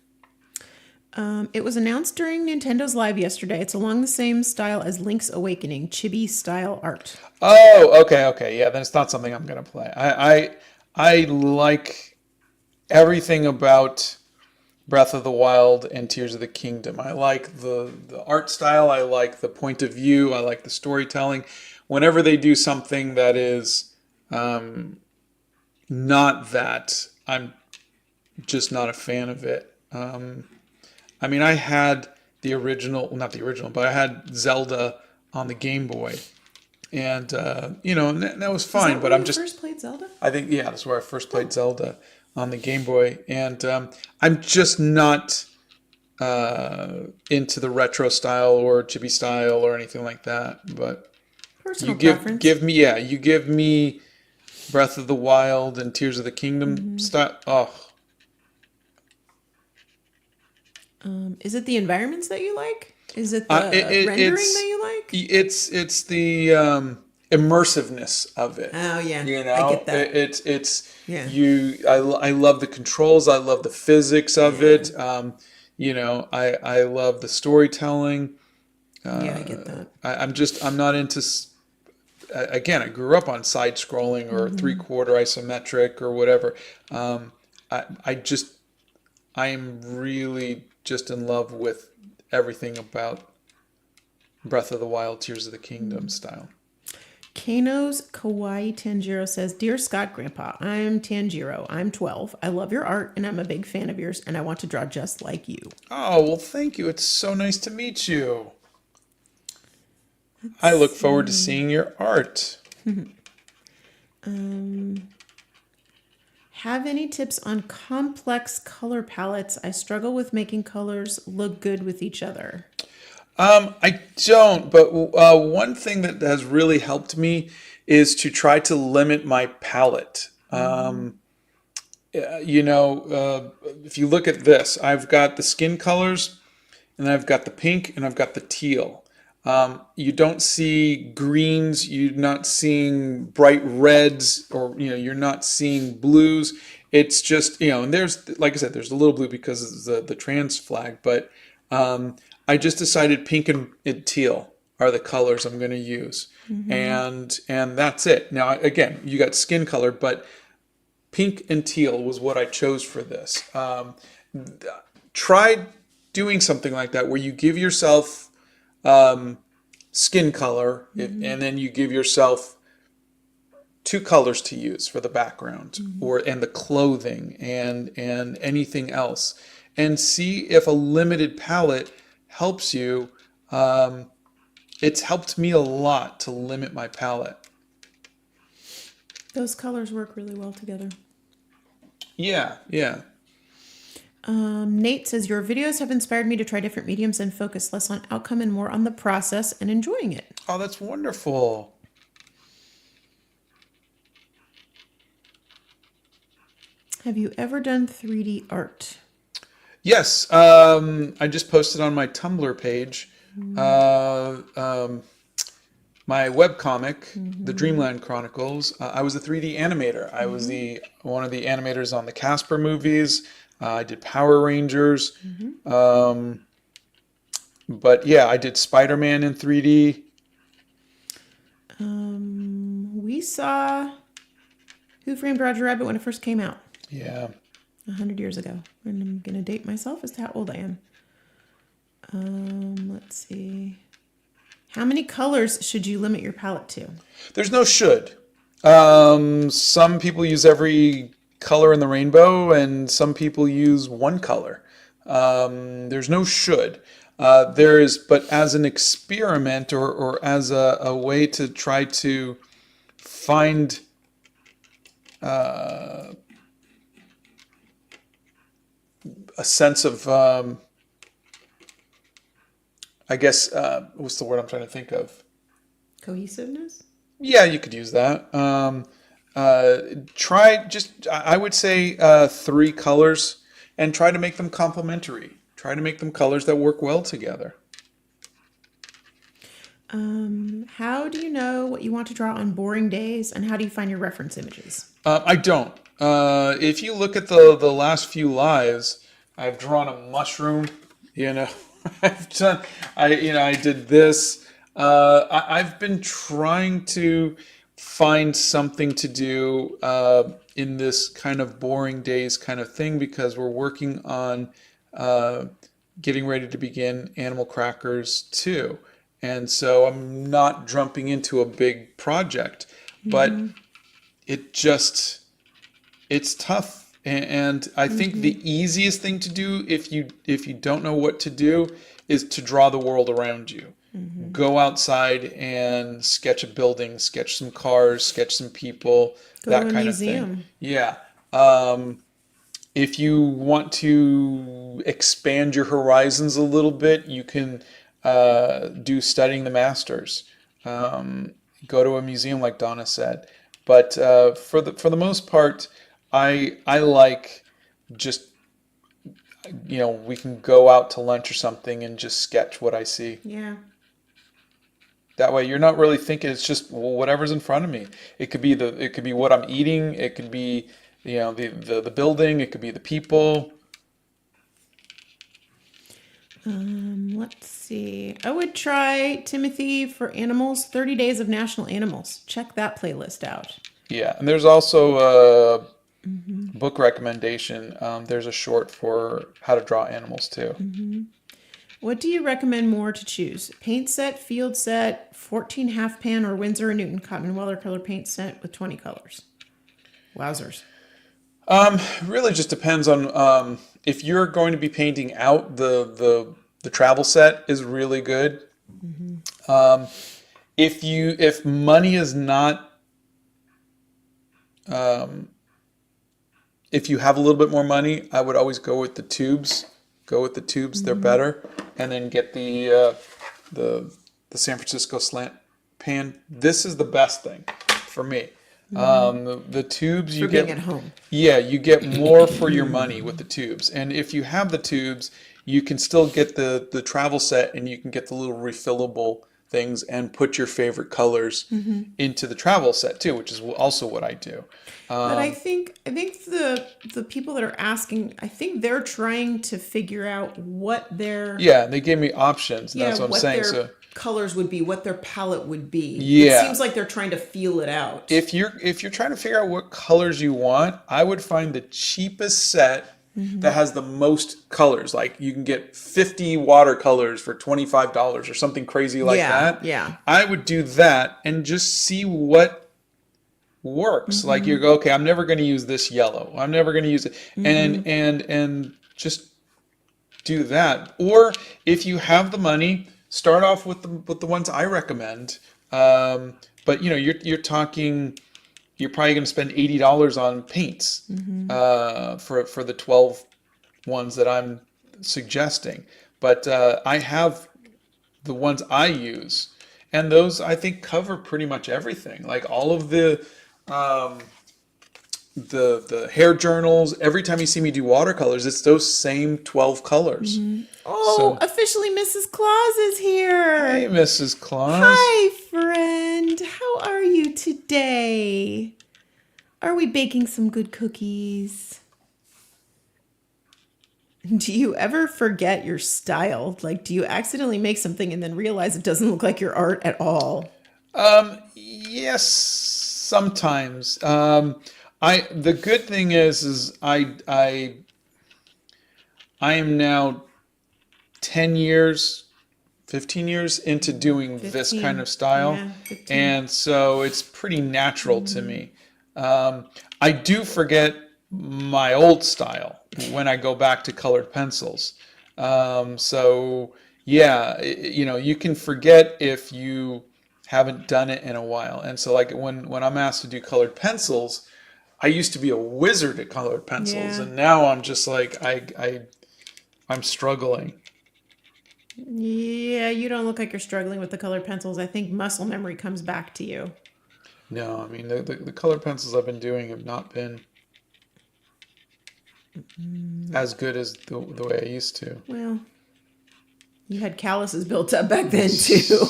It was announced during Nintendo's Live yesterday. It's along the same style as Link's Awakening, chibi style art. Oh, okay. Yeah, then it's not something I'm gonna play. I like everything about Breath of the Wild and Tears of the Kingdom. I like the art style. I like the point of view. I like the storytelling. Whenever they do something that is not that, I'm just not a fan of it. I mean, I had the original, well, not the original, but I had Zelda on the Game Boy. And, and that was fine. Is that but where I'm you just. first played Zelda? I think, yeah, that's where I first played Zelda on the Game Boy. And I'm just not into the retro style or chibi style or anything like that. But Personal you preference. you give me Breath of the Wild and Tears of the Kingdom style. Oh. Is it the environments that you like? Is it the rendering that you like? It's the immersiveness of it. Oh yeah, You know, I get that. It's Yeah. I love the controls. I love the physics of it. I love the storytelling. Yeah, I get that. I'm not into. Again, I grew up on side scrolling or 3/4 isometric or whatever. I am really just in love with everything about Breath of the Wild, Tears of the Kingdom style. Kano's Kawaii Tanjiro says, Dear Scott Grandpa, I'm Tanjiro. I'm 12. I love your art and I'm a big fan of yours and I want to draw just like you. Oh, well, thank you. It's so nice to meet you. I look forward to seeing your art. Have any tips on complex color palettes? I struggle with making colors look good with each other. I don't, but one thing that has really helped me is to try to limit my palette. If you look at this, I've got the skin colors, and I've got the pink, and I've got the teal. You don't see greens, you're not seeing bright reds, or you're not seeing blues. It's just and there's, like I said, there's a little blue because of the trans flag, but I just decided pink and teal are the colors I'm going to use, and that's it. Now again, you got skin color, but pink and teal was what I chose for this. Try doing something like that where you give yourself skin color, and then you give yourself 2 colors to use for the background and the clothing and anything else, and see if a limited palette helps you. It's helped me a lot to limit my palette. Those colors work really well together. Yeah. Nate says, your videos have inspired me to try different mediums and focus less on outcome and more on the process and enjoying it. Oh, that's wonderful. Have you ever done 3D art? Yes. I just posted on my Tumblr page my webcomic, The Dreamland Chronicles. I was a 3D animator. I was one of the animators on the Casper movies. I did Power Rangers. But yeah, I did Spider-Man in 3D. We saw Who Framed Roger Rabbit when it first came out. Yeah. 100 years ago. And I'm going to date myself as to how old I am. Let's see. How many colors should you limit your palette to? There's no should. Some people use every color in the rainbow, and some people use one color. There's no should. There is, but as an experiment or as a way to try to find a sense of, I guess, what's the word I'm trying to think of? Cohesiveness? Yeah, you could use that. I would say 3 colors and try to make them complementary. Try to make them colors that work well together. How do you know what you want to draw on boring days, and how do you find your reference images? I don't. If you look at the last few lives, I've drawn a mushroom. You know, I did this. I've been trying to find something to do in this kind of boring days kind of thing, because we're working on getting ready to begin Animal Crackers 2. And so I'm not jumping into a big project, but it's tough. And I think the easiest thing to do if you don't know what to do is to draw the world around you. Go outside and sketch a building, sketch some cars, sketch some people, that kind of thing. Yeah. If you want to expand your horizons a little bit, you can do studying the masters. Go to a museum, like Donna said. But for the most part, I like just, we can go out to lunch or something and just sketch what I see. Yeah. That way, you're not really thinking. It's just whatever's in front of me. It could be what I'm eating. It could be the building. It could be the people. Let's see. I would try Timothy for animals. 30 Days of National Animals. Check that playlist out. Yeah, and there's also a book recommendation. There's a short for how to draw animals too. What do you recommend more to choose? Paint set, field set, 14 half pan, or Winsor & Newton cotton watercolor paint set with 20 colors? Wowzers. Really just depends on if you're going to be painting out the travel set is really good. If money is not, if you have a little bit more money, I would always go with the tubes. They're better. And then get the San Francisco slant pan. This is the best thing for me. The tubes you being get at home. Yeah, you get more for your money with the tubes. And if you have the tubes, you can still get the travel set, and you can get the little refillable things and put your favorite colors into the travel set too, which is also what I do. But I think the people that are asking, I think they're trying to figure out what their they gave me options. That's what I'm saying. Their colors would be, what their palette would be. Yeah. It seems like they're trying to feel it out. If you're trying to figure out what colors you want, I would find the cheapest set that has the most colors. Like you can get 50 watercolors for $25 or something crazy like that. Yeah. I would do that and just see what works. Like you go, okay, I'm never going to use this yellow. I'm never going to use it. And just do that. Or if you have the money, start off with the ones I recommend. But you're talking, you're probably going to spend $80 on paints for the 12 ones that I'm suggesting. But I have the ones I use, and those I think cover pretty much everything. Like all of the hair journals. Every time you see me do watercolors, it's those same 12 colors. Oh, officially Mrs. Claus is here. Hey, Mrs. Claus. Hi, friend. How are you today? Are we baking some good cookies? Do you ever forget your style? Like, do you accidentally make something and then realize it doesn't look like your art at all? Yes, sometimes. The good thing is I am now 10 years 15 years into doing this 15. kind of style. Yeah, 15. And so it's pretty natural to me. I do forget my old style when I go back to colored pencils. So yeah, you can forget if you haven't done it in a while. And so like when I'm asked to do colored pencils, I used to be a wizard at colored pencils, Yeah. and now I'm just like I'm struggling. Yeah, you don't look like you're struggling with the colored pencils. I think muscle memory comes back to you. No, I mean the colored pencils I've been doing have not been as good as the way I used to. Well, you had calluses built up back then too.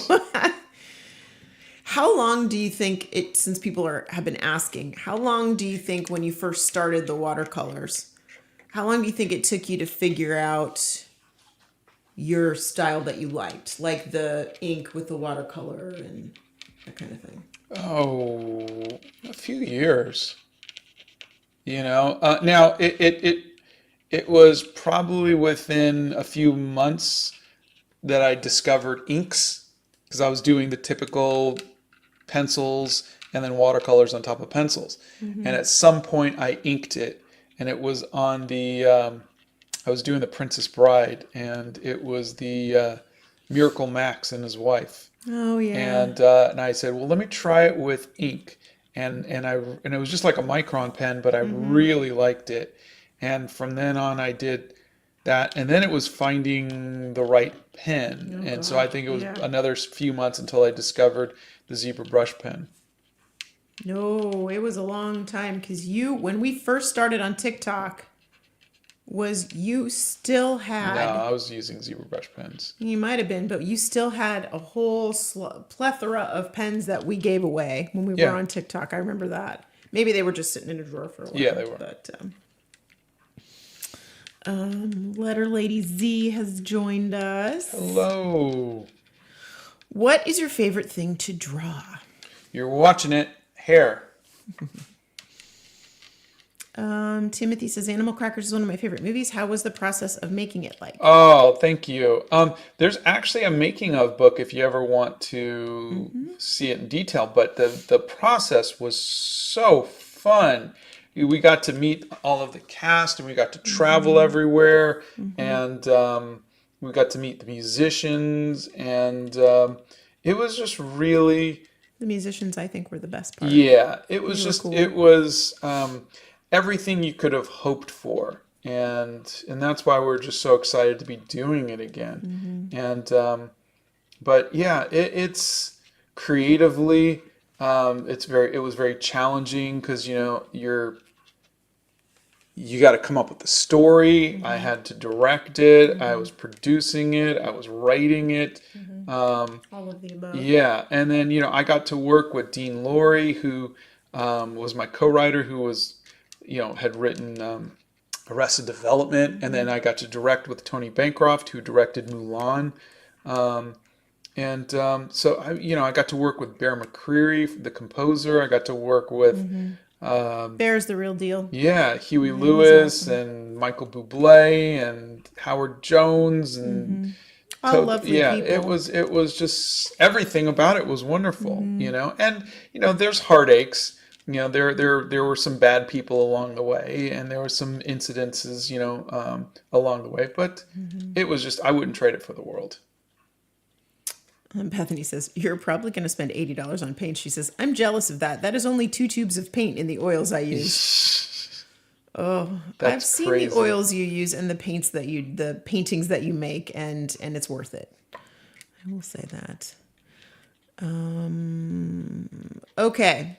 How long do you think it, since people have been asking, how long do you think when you first started the watercolors, how long do you think it took you to figure out your style that you liked? Like the ink with the watercolor and that kind of thing. Oh, a few years. Now it was probably within a few months that I discovered inks because I was doing the typical pencils and then watercolors on top of pencils. And at some point I inked it, and it was on I was doing the Princess Bride, and it was the Miracle Max and his wife. Oh yeah. And I said, well, let me try it with ink. And it was just like a micron pen, but I really liked it. And from then on I did that, and then it was finding the right pen. Oh, and so God. I think it was Yeah. another few months until I discovered the zebra brush pen. No, it was a long time because when we first started on TikTok, you still had. No, I was using zebra brush pens. You might have been, but you still had a whole plethora of pens that we gave away when we Yeah. were on TikTok. I remember that. Maybe they were just sitting in a drawer for a while. Yeah, they were. But Letter Lady Z has joined us. Hello. What is your favorite thing to draw? You're watching it. Hair. Timothy says Animal Crackers is one of my favorite movies. How was the process of making it like? Oh, thank you. There's actually a making of book if you ever want to see it in detail. But the process was so fun. We got to meet all of the cast, and we got to travel everywhere, and we got to meet the musicians, and it was just really, The musicians, I think, were the best part. yeah. It was They were just cool. it was everything you could have hoped for, and that's why we're just so excited to be doing it again. And but yeah, it's creatively, it was very challenging because you got to come up with the story. I had to direct it. I was producing it. I was writing it. All of the above. Yeah, and then I got to work with Dean Laurie, who was my co-writer, who was had written Arrested Development, and then I got to direct with Tony Bancroft, who directed Mulan. So I got to work with Bear McCreary, the composer. I got to work with Bear's the real deal. yeah, Huey was Lewis awesome. and Michael Bublé and Howard Jones and All lovely yeah, people. it was just everything about it was wonderful, And there's heartaches. There were some bad people along the way, and there were some incidences, along the way, but it was just I wouldn't trade it for the world. Bethany says, you're probably going to spend $80 on paint. She says, I'm jealous of that. That is only 2 tubes of paint in the oils I use. Oh, That's I've seen crazy. the oils you use and the paintings that you make, and it's worth it. I will say that. Okay.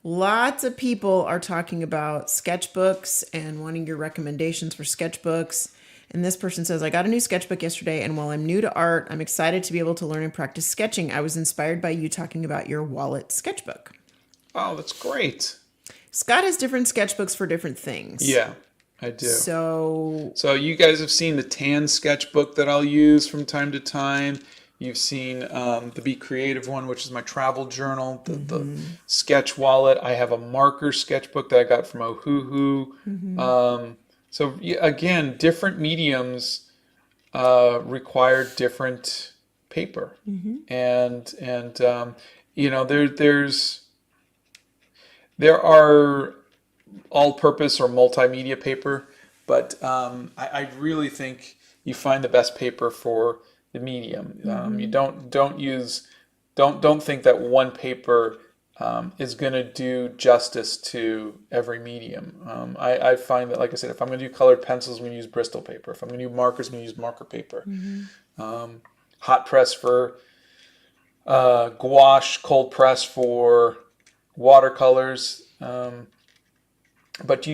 Lots of people are talking about sketchbooks and wanting your recommendations for sketchbooks. And this person says, I got a new sketchbook yesterday, and while I'm new to art, I'm excited to be able to learn and practice sketching. I was inspired by you talking about your wallet sketchbook. Oh, that's great. Scott has different sketchbooks for different things. Yeah, I do. So You guys have seen the tan sketchbook that I'll use from time to time. You've seen the Be Creative one, which is my travel journal, the sketch wallet. I have a marker sketchbook that I got from Ohuhu. So again, different mediums require different paper. And you know, there are all-purpose or multimedia paper, but I really think you find the best paper for the medium. You don't think that one paper is going to do justice to every medium. I find that, like I said, if I'm going to do colored pencils, I'm going to use Bristol paper. If I'm going to do markers, I'm going to use marker paper. Hot press for gouache, cold press for watercolors. But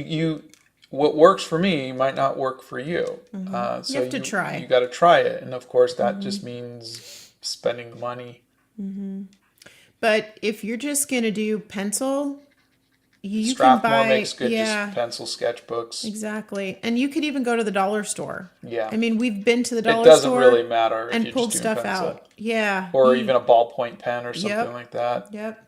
what works for me might not work for you. So you have to try. You got to try it, and of course that just means spending the money. But if you're just gonna do pencil, you Strathmore can buy makes good just pencil sketchbooks. Exactly, and you could even go to the dollar store. Yeah, I mean, we've been to the dollar store. It doesn't really matter if and you're pulled just doing stuff pencil. out. Yeah, or even a ballpoint pen or something like that. Yep.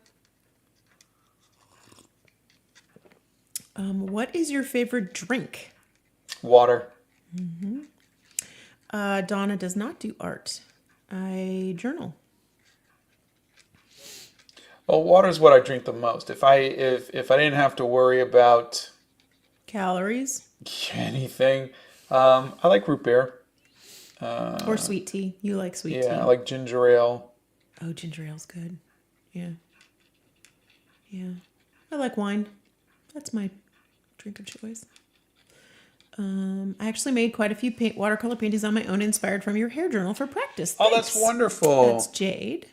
What is your favorite drink? Water. Donna does not do art. I journal. Well, water is what I drink the most. If I didn't have to worry about Calories anything, I like root beer. or sweet tea. You like sweet tea? Yeah, I like ginger ale. Oh, ginger ale's good. Yeah. Yeah. I like wine. That's my drink of choice. I actually made quite a few watercolor paintings on my own, inspired from your hair journal for practice. Thanks. Oh, that's wonderful. That's Jade.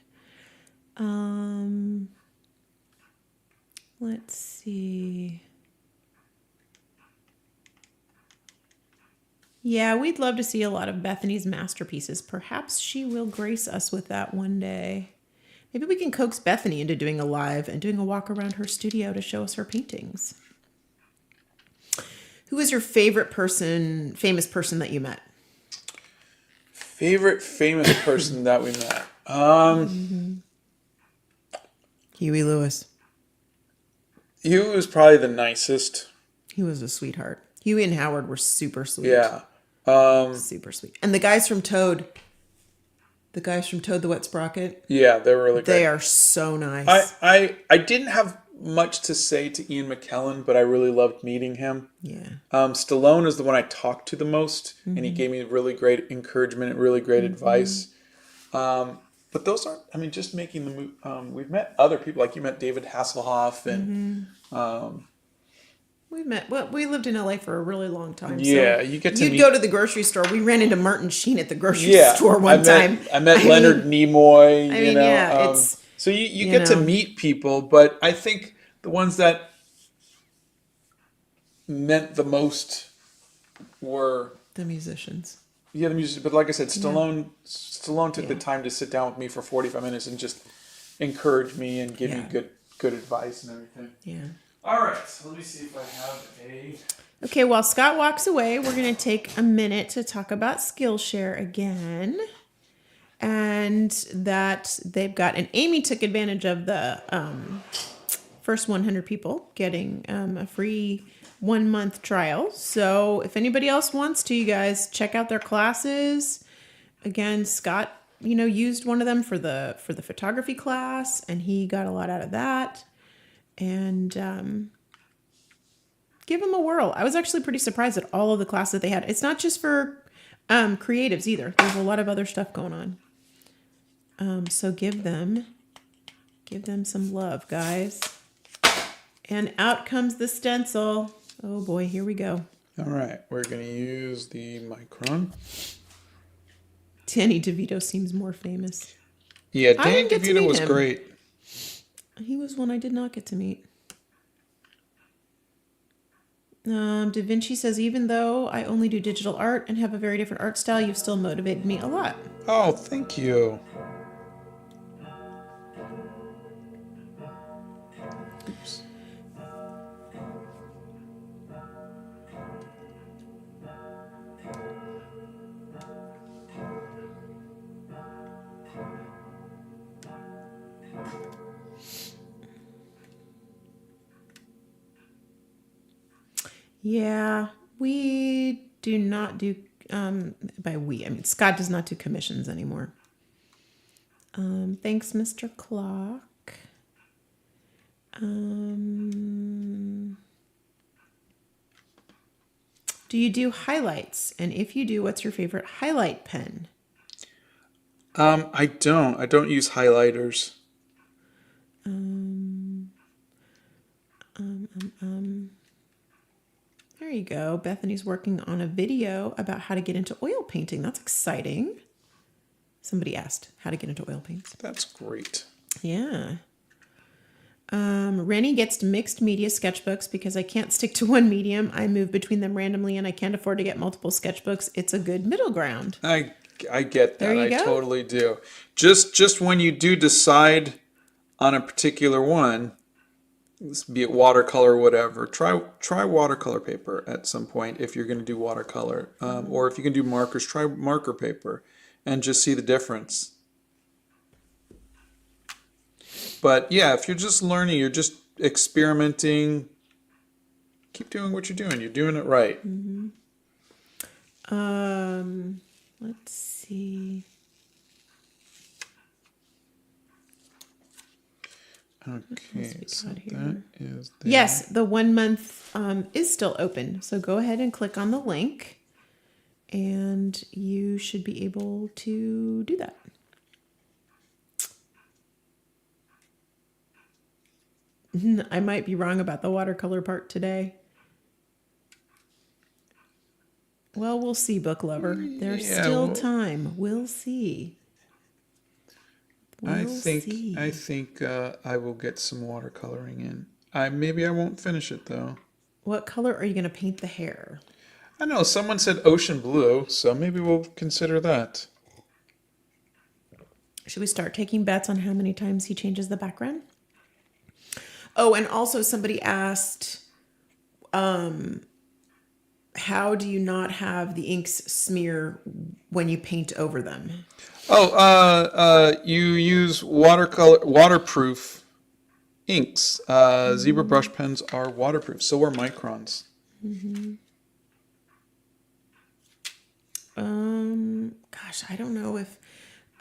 Let's see. Yeah, we'd love to see a lot of Bethany's masterpieces. Perhaps she will grace us with that one day. Maybe we can coax Bethany into doing a live and doing a walk around her studio to show us her paintings. Who is your favorite famous person that you met? Favorite famous person that we met? Huey Lewis. Huey was probably the nicest. He was a sweetheart. Huey and Howard were super sweet. Yeah. Super sweet. And the guys from Toad. The guys from Toad the Wet Sprocket. Yeah, they're really great. They are so nice. I didn't have much to say to Ian McKellen, but I really loved meeting him. Yeah. Stallone is the one I talked to the most, and he gave me really great encouragement and really great advice. But those aren't, I mean, just making the move. We've met other people, like you met David Hasselhoff, and we lived in LA for a really long time. Yeah, so you'd go to the grocery store. We ran into Martin Sheen at the grocery store one time. I met Leonard Nimoy. It's so you get to meet people, but I think the ones that meant the most were the musicians. Yeah, the musicians. But like I said, Stallone took the time to sit down with me for 45 minutes and just encourage me and give me good advice and everything. Yeah. All right, so let me see if I have a... Okay, while Scott walks away, we're going to take a minute to talk about Skillshare again. And that they've got, and Amy took advantage of the first 100 people getting a free 1-month trial. So if anybody else wants to, you guys check out their classes. Again, Scott, used one of them for the photography class, and he got a lot out of that. And give them a whirl. I was actually pretty surprised at all of the classes that they had. It's not just for creatives either. There's a lot of other stuff going on. So give them some love, guys. And out comes the stencil. Oh boy, here we go. All right, we're going to use the Micron. Danny DeVito seems more famous. Yeah, Danny DeVito was great. He was one I did not get to meet. Da Vinci says, even though I only do digital art and have a very different art style, you've still motivated me a lot. Oh, thank you. Oops. Yeah, we do not do, by we, I mean, Scott does not do commissions anymore. Thanks, Mr. Clock. Do you do highlights? And if you do, what's your favorite highlight pen? I don't use highlighters. There you go. Bethany's working on a video about how to get into oil painting. That's exciting. Somebody asked how to get into oil paints. That's great. Yeah. Rennie gets mixed media sketchbooks because I can't stick to one medium. I move between them randomly and I can't afford to get multiple sketchbooks. It's a good middle ground. I get that. There you I go. totally do. Just when you do decide on a particular one, be it watercolor or whatever, try watercolor paper at some point if you're going to do watercolor. Or if you can do markers, try marker paper and just see the difference. But yeah, if you're just learning, you're just experimenting, keep doing what you're doing. You're doing it right. Let's see. Okay, so got here? that is there. Yes, the 1 month is still open. So go ahead and click on the link and you should be able to do that. I might be wrong about the watercolor part today. Well, we'll see, book lover. There's still time. We'll see. I think I will get some watercoloring in. Maybe I won't finish it though. What color are you going to paint the hair? I know someone said ocean blue, so maybe we'll consider that. Should we start taking bets on how many times he changes the background? Oh, and also somebody asked, how do you not have the inks smear when you paint over them? You use waterproof inks. Zebra brush pens are waterproof. So are microns. Gosh, I don't know if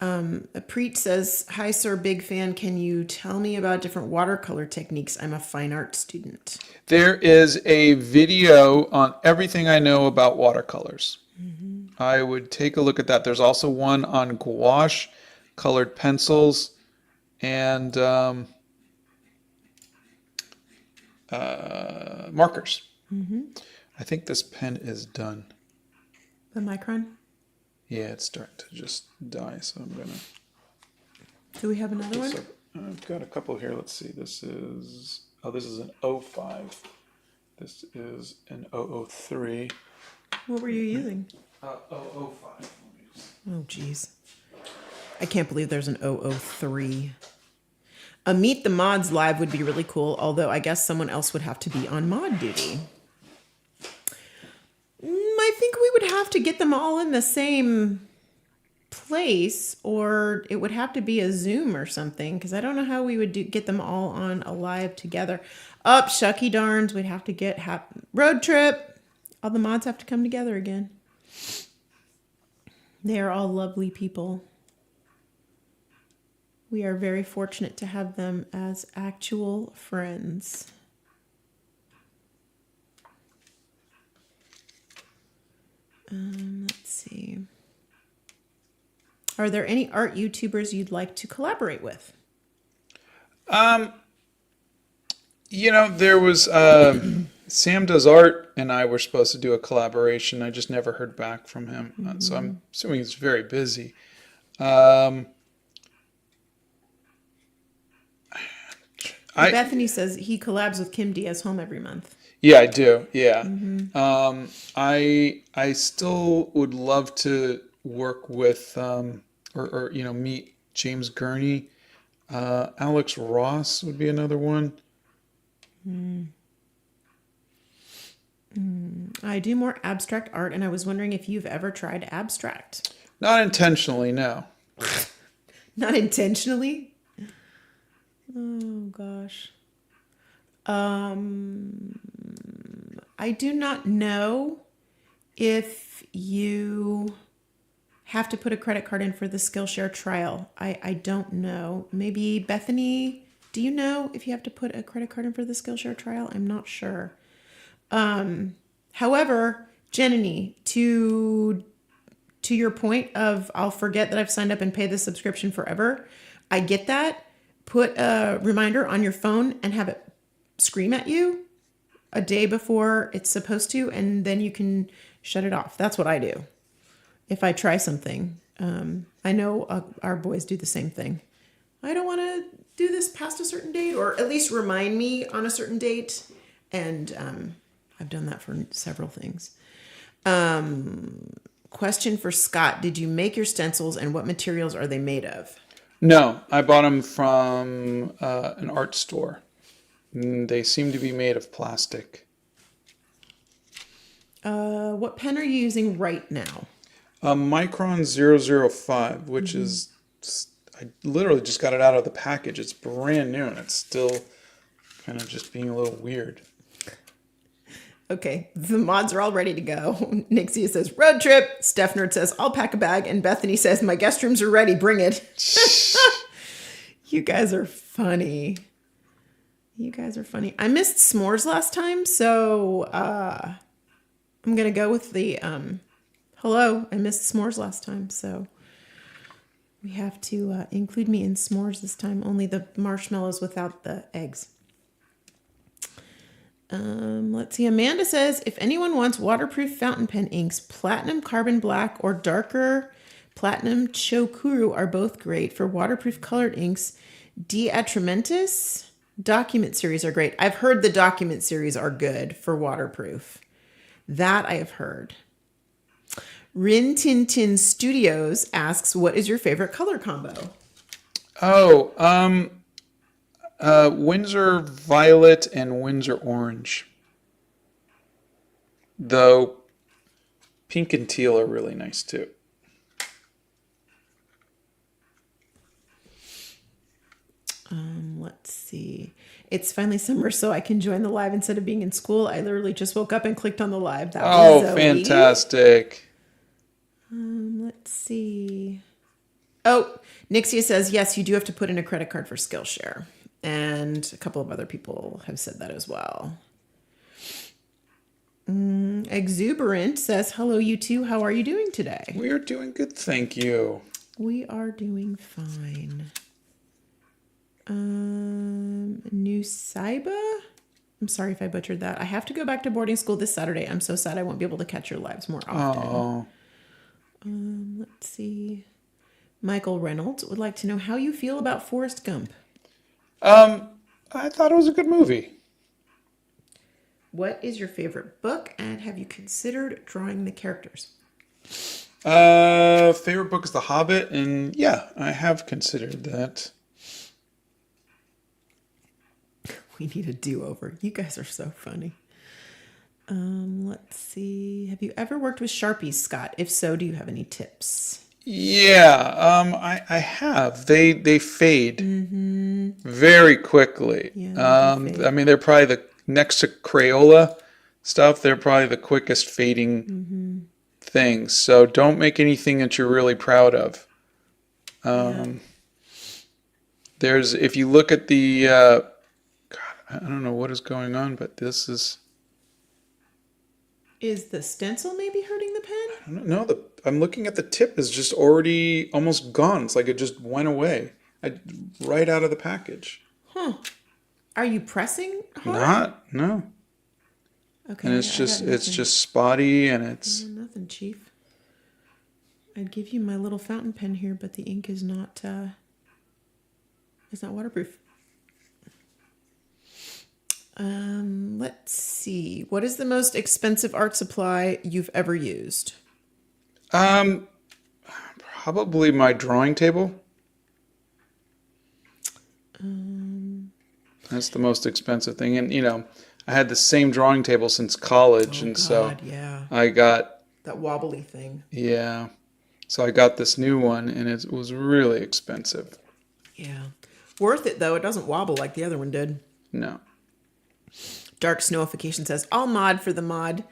Preet says, "Hi sir, big fan. Can you tell me about different watercolor techniques? I'm a fine art student." There is a video on everything I know about watercolors. I would take a look at that. There's also one on gouache, colored pencils, and markers. I think this pen is done. The micron? Yeah, it's starting to just die, so I'm gonna. Do we have another one? I've got a couple here. Let's see. This is an 05. This is an 003. What were you using? 005. Oh, geez. I can't believe there's an 003. A Meet the Mods live would be really cool, although I guess someone else would have to be on mod duty. I think we would have to get them all in the same place, or it would have to be a Zoom or something, because I don't know how we would get them all on a live together. Shucky darns, we'd have to get road trip. All the mods have to come together again. They are all lovely people. We are very fortunate to have them as actual friends. Let's see. Are there any art YouTubers you'd like to collaborate with? There was Sam Does Art and I were supposed to do a collaboration. I just never heard back from him. So I'm assuming he's very busy. Bethany says he collabs with Kim Diaz Home every month. Yeah, I do. Yeah. I still would love to work with or meet James Gurney. Alex Ross would be another one. I do more abstract art, and I was wondering if you've ever tried abstract. Not intentionally, no. Not intentionally? Oh, gosh. I do not know if you have to put a credit card in for the Skillshare trial? I don't know. Maybe Bethany, do you know if you have to put a credit card in for the Skillshare trial? I'm not sure. However, Jenny, to your point of I'll forget that I've signed up and pay the subscription forever, I get that. Put a reminder on your phone and have it scream at you a day before it's supposed to, and then you can shut it off. That's what I do if I try something. I know our boys do the same thing. I don't want to do this past a certain date, or at least remind me on a certain date. And I've done that for several things. Question for Scott. Did you make your stencils, and what materials are they made of? No, I bought them from an art store. They seem to be made of plastic. What pen are you using right now? A Micron 005, which is, I literally just got it out of the package. It's brand new, and it's still kind of just being a little weird. Okay, the mods are all ready to go. Nixie says, road trip. Steph Nerd says, I'll pack a bag. And Bethany says, my guest rooms are ready. Bring it. You guys are funny. You guys are funny. I missed s'mores last time, so I'm going to go with the hello. I missed s'mores last time, so we have to include me in s'mores this time. Only the marshmallows without the eggs. Let's see. Amanda says, if anyone wants waterproof fountain pen inks, platinum carbon black or darker platinum chokuru are both great for waterproof colored inks. Deatrimentis document series are great. I've heard the document series are good for waterproof. That I have heard. Rin Tin Tin Studios asks, what is your favorite color combo? Windsor Violet and Windsor Orange. Though pink and teal are really nice too. Let's see. It's finally summer, so I can join the live instead of being in school. I literally just woke up and clicked on the live. That was Zoe. Fantastic. Let's see. Oh, Nixia says, yes, you do have to put in a credit card for Skillshare. And a couple of other people have said that as well. Exuberant says, hello, you two. How are you doing today? We are doing good, thank you. We are doing fine. New Saiba? I'm sorry if I butchered that. I have to go back to boarding school this Saturday. I'm so sad I won't be able to catch your lives more often. Oh. Let's see. Michael Reynolds would like to know how you feel about Forrest Gump. I thought it was a good movie. What is your favorite book, and have you considered drawing the characters? Favorite book is The Hobbit, and yeah, I have considered that. We need a do-over. You guys are so funny. Let's see. Have you ever worked with Sharpies, Scott? If so, do you have any tips? Yeah, I have. They fade very quickly. Yeah, they fade. I mean, they're probably the next to Crayola stuff. They're probably the quickest fading things. So don't make anything that you're really proud of. There's, if you look at the, God, I don't know what is going on, but this is. Is the stencil maybe hurting the pen? I don't know. I'm looking at the tip is just already almost gone. It's like it just went away right out of the package. Huh. Are you pressing hard? No. Okay. And it's just spotty and it's. Nothing, Chief. I'd give you my little fountain pen here, but the ink is not. It's not waterproof. Let's see. What is the most expensive art supply you've ever used? Probably my drawing table. That's the most expensive thing. And, I had the same drawing table since college. Yeah. I got... That wobbly thing. Yeah. So I got this new one, and it was really expensive. Yeah. Worth it, though. It doesn't wobble like the other one did. No. Dark Snowification says, I'll mod for the mod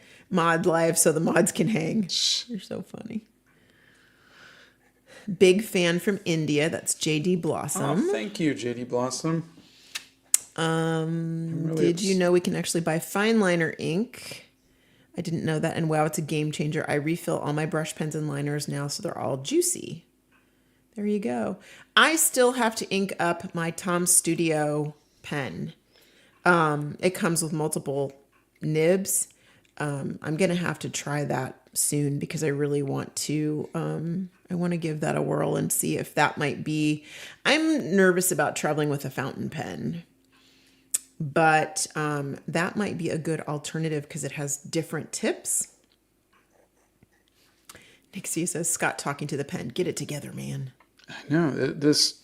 live so the mods can hang. You're so funny. Big fan from India. That's JD Oh, Blossom. thank you, JD Blossom. Really Did you know we can actually buy fine liner ink? I didn't know that. And wow, it's a game changer. I refill all my brush pens and liners now, so they're all juicy. There you go. I still have to ink up my Tom Studio pen. It comes with multiple nibs. I'm gonna have to try that soon because I really want to. I want to give that a whirl and see if that might be. I'm nervous about traveling with a fountain pen, but that might be a good alternative because it has different tips. Nixie says, Scott talking to the pen. Get it together, man. I know this.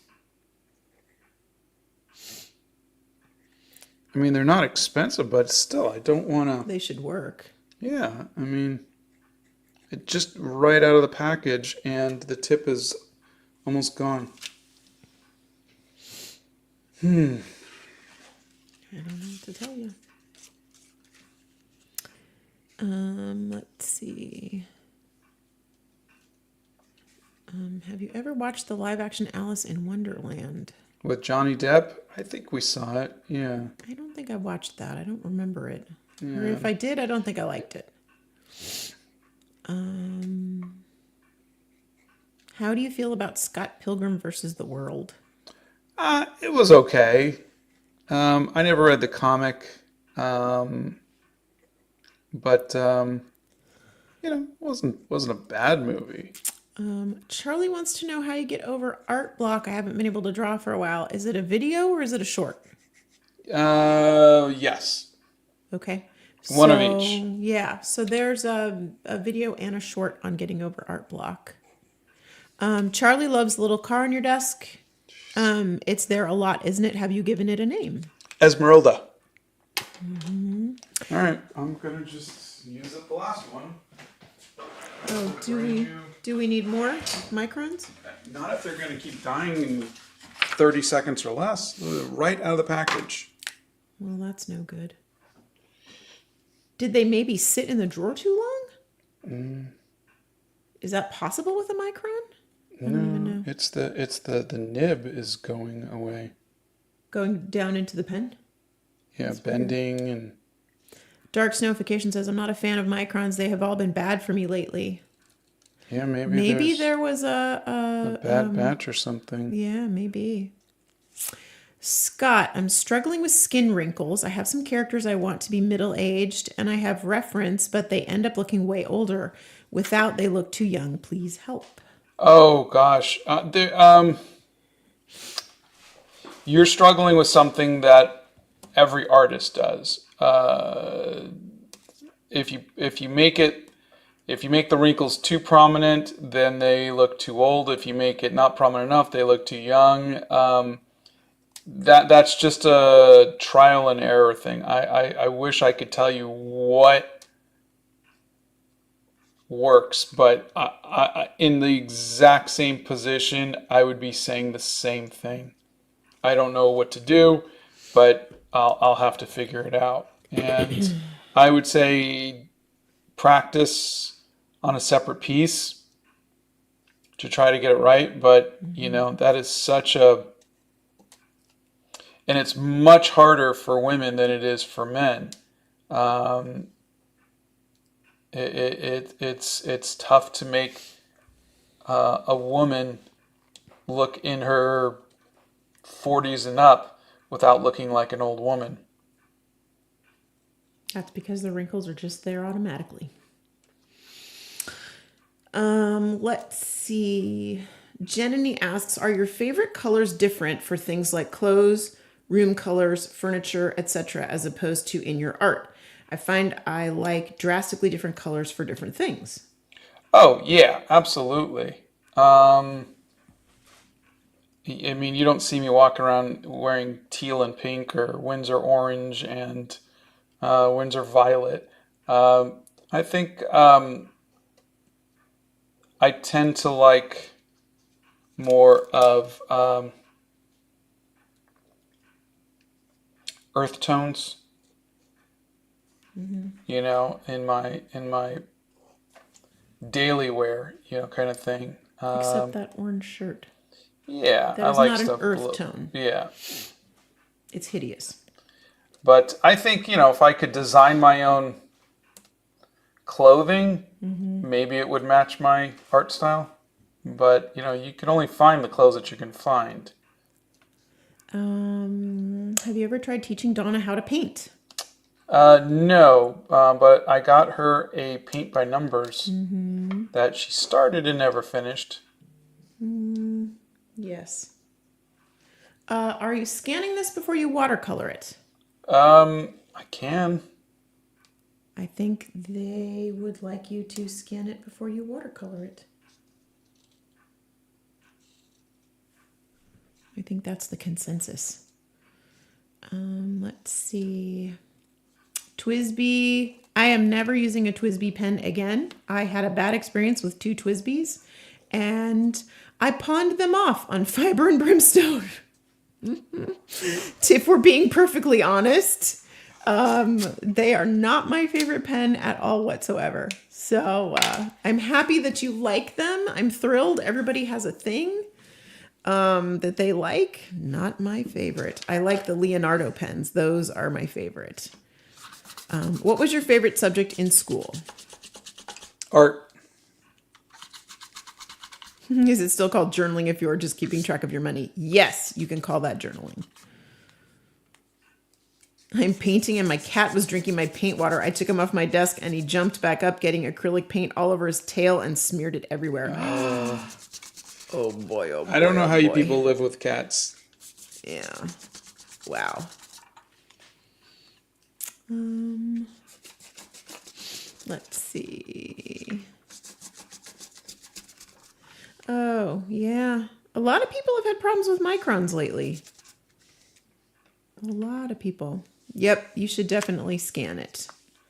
I mean, they're not expensive, but still, I don't want to. They should work. Yeah, I mean, it just right out of the package, and the tip is almost gone. I don't know what to tell you. Let's see. Have you ever watched the live action Alice in Wonderland? With Johnny Depp, I think we saw it. Yeah. I don't think I watched that. I don't remember it. Yeah. Or if I did, I don't think I liked it. How do you feel about Scott Pilgrim versus the World? It was okay. I never read the comic, but wasn't a bad movie. Charlie wants to know how you get over art block. I haven't been able to draw for a while. Is it a video or is it a short? Yes. Okay. One of each. Yeah. So there's a video and a short on getting over art block. Charlie loves little car on your desk. It's there a lot, isn't it? Have you given it a name? Esmeralda. Mm-hmm. All right. I'm going to just use up the last one. Oh, do we need more microns? Not if they're going to keep dying in 30 seconds or less. Right out of the package. Well, that's no good. Did they maybe sit in the drawer too long? Is that possible with a micron? I don't even know. It's the nib is going away. Going down into the pen? Yeah, that's bending weird. And Dark Snowfication says, I'm not a fan of microns. They have all been bad for me lately. Yeah, maybe there was a bad batch or something. Yeah, maybe. Scott, I'm struggling with skin wrinkles. I have some characters I want to be middle-aged, and I have reference, but they end up looking way older. Without, they look too young. Please help. Oh, gosh. You're struggling with something that every artist does. If you make the wrinkles too prominent, then they look too old. If you make it not prominent enough, they look too young. That's just a trial and error thing. I wish I could tell you what works, but I in the exact same position, I would be saying the same thing. I don't know what to do, but I'll have to figure it out. And I would say practice on a separate piece to try to get it right. But, that is such a... And it's much harder for women than it is for men. It's tough to make a woman look in her 40s and up without looking like an old woman. That's because the wrinkles are just there automatically. Let's see. Jenny asks, are your favorite colors different for things like clothes, room colors, furniture, etc., as opposed to in your art? I find I like drastically different colors for different things. Oh, yeah, absolutely. I mean, you don't see me walk around wearing teal and pink or Windsor orange and Windsor violet. I think I tend to like more of earth tones. In my daily wear, kind of thing. Except that orange shirt. Yeah, That I is like not an stuff earth blue. tone. Yeah. It's hideous. But I think, if I could design my own clothing, maybe it would match my art style. But, you can only find the clothes that you can find. Have you ever tried teaching Donna how to paint? No, but I got her a paint by numbers that she started and never finished. Yes. Are you scanning this before you watercolor it? I can. I think they would like you to scan it before you watercolor it. I think that's the consensus. Let's see. TWSBI. I am never using a TWSBI pen again. I had a bad experience with 2 TWSBIs, and I pawned them off on Fiber and Brimstone. If we're being perfectly honest, they are not my favorite pen at all whatsoever. So I'm happy that you like them. I'm thrilled. Everybody has a thing that they like. Not my favorite. I like the Leonardo pens. Those are my favorite. What was your favorite subject in school? Art. Is it still called journaling if you're just keeping track of your money? Yes, you can call that journaling. I'm painting and my cat was drinking my paint water. I took him off my desk and he jumped back up, getting acrylic paint all over his tail and smeared it everywhere. Oh boy, oh boy. I don't know how you boy. people live with cats. Yeah. Wow. Let's see. Oh, yeah. A lot of people have had problems with microns lately. A lot of people. Yep, you should definitely scan it.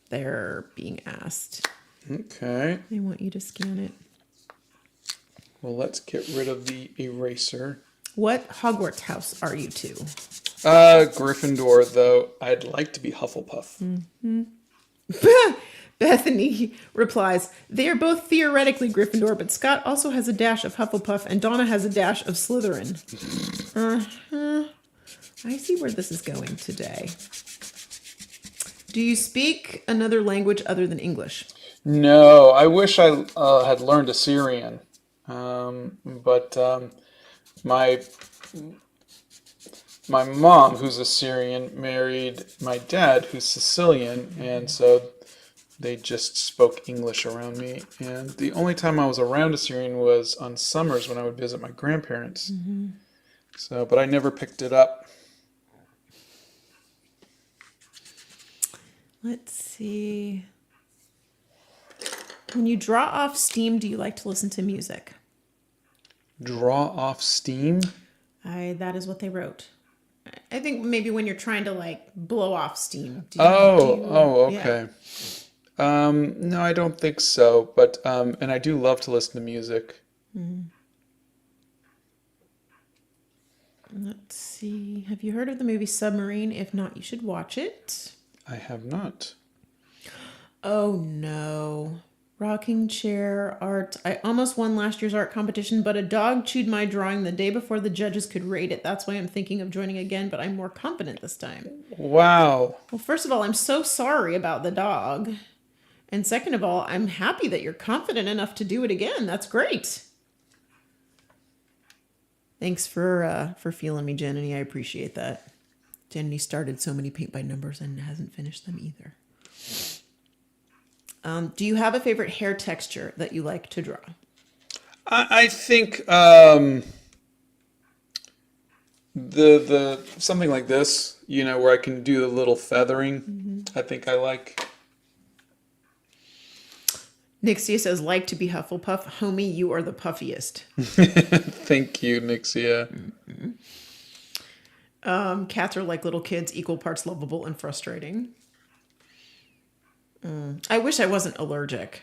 They're being asked. Okay. They want you to scan it. Well, let's get rid of the eraser. What Hogwarts house are you to? Gryffindor, though I'd like to be Hufflepuff. Bethany replies, they are both theoretically Gryffindor, but Scott also has a dash of Hufflepuff and Donna has a dash of Slytherin. I see where this is going today. Do you speak another language other than English? No, I wish I had learned Assyrian. But my mom, who's Assyrian, married my dad, who's Sicilian, and so they just spoke English around me. And the only time I was around Assyrian was on summers when I would visit my grandparents. So, but I never picked it up. Let's see. When you draw off steam, do you like to listen to music? Draw off steam? That is what they wrote. I think maybe when you're trying to like blow off steam. Okay. Yeah. No, I don't think so. But and I do love to listen to music. Let's see. Have you heard of the movie Submarine? If not, you should watch it. I have not. Oh no. Rocking chair art. I almost won last year's art competition, but a dog chewed my drawing the day before the judges could rate it. That's why I'm thinking of joining again, but I'm more confident this time. Wow. Well, first of all, I'm so sorry about the dog. And second of all, I'm happy that you're confident enough to do it again. That's great. Thanks for feeling me, Jenny. I appreciate that. Jenny started so many paint by numbers and hasn't finished them either. Do you have a favorite hair texture that you like to draw? I think the something like this, where I can do the little feathering. I think I like. Nixia says, like to be Hufflepuff. Homie, you are the puffiest. Thank you, Nixia. Cats are like little kids, equal parts lovable and frustrating. I wish I wasn't allergic,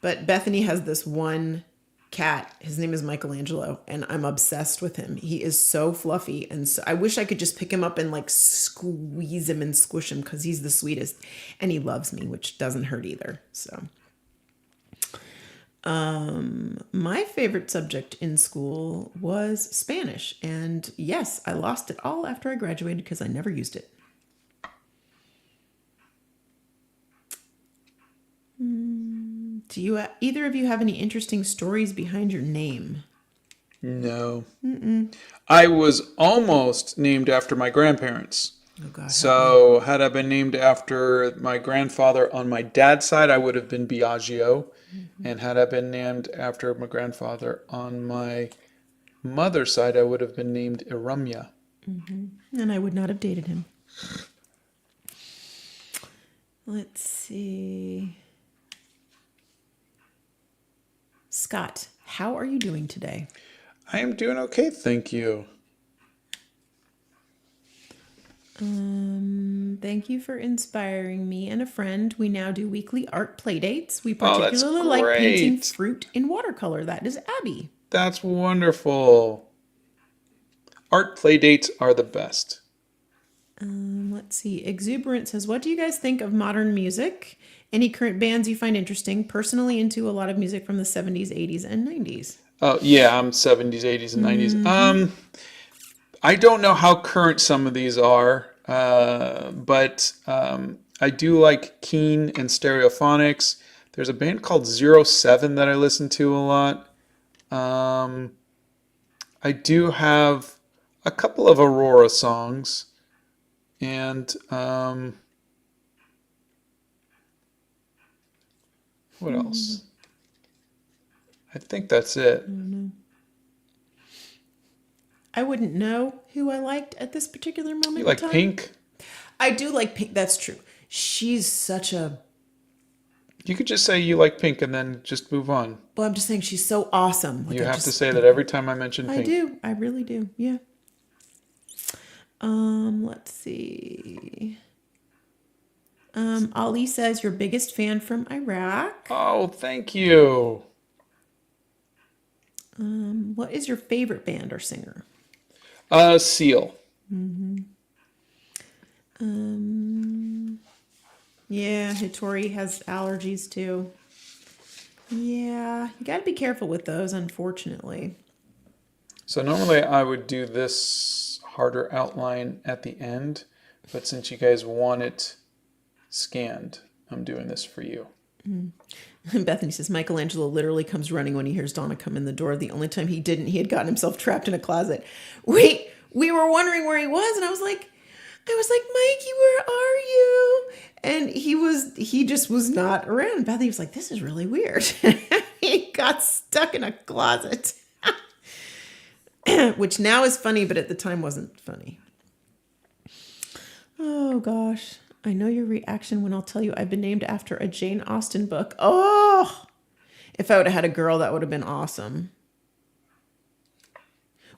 but Bethany has this one cat. His name is Michelangelo, and I'm obsessed with him. He is so fluffy, and so I wish I could just pick him up and like squeeze him and squish him because he's the sweetest, and he loves me, which doesn't hurt either. So, My favorite subject in school was Spanish. And yes, I lost it all after I graduated because I never used it. Do you either of you have any interesting stories behind your name? No. I was almost named after my grandparents. Oh, God. So had I been named after my grandfather on my dad's side, I would have been Biagio. And had I been named after my grandfather on my mother's side, I would have been named Irumya. And I would not have dated him. Let's see. Scott, how are you doing today? I am doing okay, thank you. Thank you for inspiring me and a friend. We now do weekly art play dates. We Oh, that's particularly like painting great. fruit in watercolor. That is Abby. That's wonderful. Art play dates are the best. Let's see. Exuberant says, what do you guys think of modern music? Any current bands you find interesting? Personally into a lot of music from the 70s, 80s, and 90s. Oh, yeah, I'm 70s, 80s, and 90s. I don't know how current some of these are, but I do like Keen and Stereophonics. There's a band called 07 that I listen to a lot. I do have a couple of Aurora songs. And what else? I think that's it. I wouldn't know who I liked at this particular moment You like in time. Pink? I do like Pink. That's true. She's such a... You could just say you like Pink and then just move on. Well, I'm just saying she's so awesome. Like, You have to say that every time I mention Pink. I do. I really do. Yeah. Let's see. Ali says your biggest fan from Iraq. Oh, thank you. What is your favorite band or singer? Seal. Yeah, Hittori has allergies too. Yeah, you got to be careful with those, unfortunately. So normally I would do this harder outline at the end, but since you guys want it scanned, I'm doing this for you. Bethany says Michelangelo literally comes running when he hears Donna come in the door. The only time he didn't, he had gotten himself trapped in a closet. Wait, we were wondering where he was, and I was like, Mikey, where are you? And he just was not around. Bethany was like, this is really weird. He got stuck in a closet. Which now is funny, but at the time wasn't funny. Oh, gosh. I know your reaction when I'll tell you I've been named after a Jane Austen book. Oh, if I would have had a girl, that would have been awesome.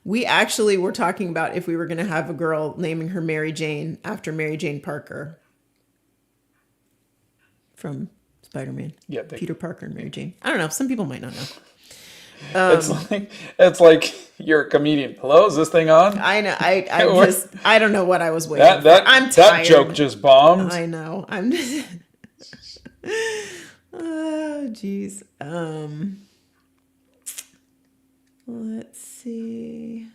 We actually were talking about if we were going to have a girl naming her Mary Jane after Mary Jane Parker from Spider-Man. Yeah, Peter Parker and Mary Jane. I don't know. Some people might not know. It's like you're a comedian. Hello, is this thing on? I know. I don't know what I was waiting for. I'm tired. That joke just bombed. I know. I'm just... Oh, geez. Let's see.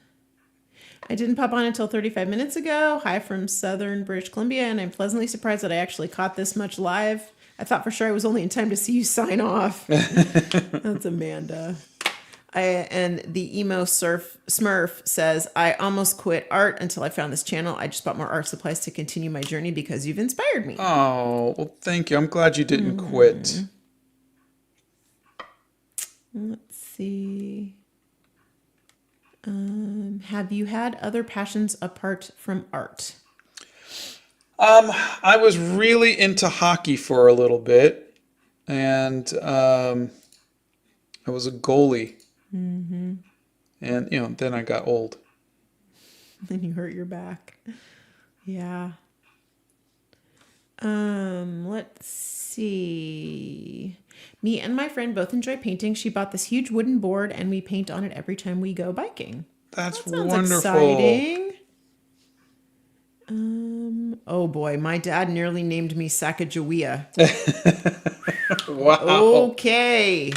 I didn't pop on until 35 minutes ago. Hi from Southern British Columbia, and I'm pleasantly surprised that I actually caught this much live. I thought for sure I was only in time to see you sign off. That's Amanda. And the emo Smurf says, I almost quit art until I found this channel. I just bought more art supplies to continue my journey because you've inspired me. Oh, well, thank you. I'm glad you didn't quit. Let's see. Have you had other passions apart from art? I was really into hockey for a little bit, and I was a goalie. And then I got old. Then you hurt your back. Yeah. Let's see. Me and my friend both enjoy painting. She bought this huge wooden board, and we paint on it every time we go biking. That sounds wonderful. Exciting. Oh boy, my dad nearly named me Sacagawea. Wow. Okay.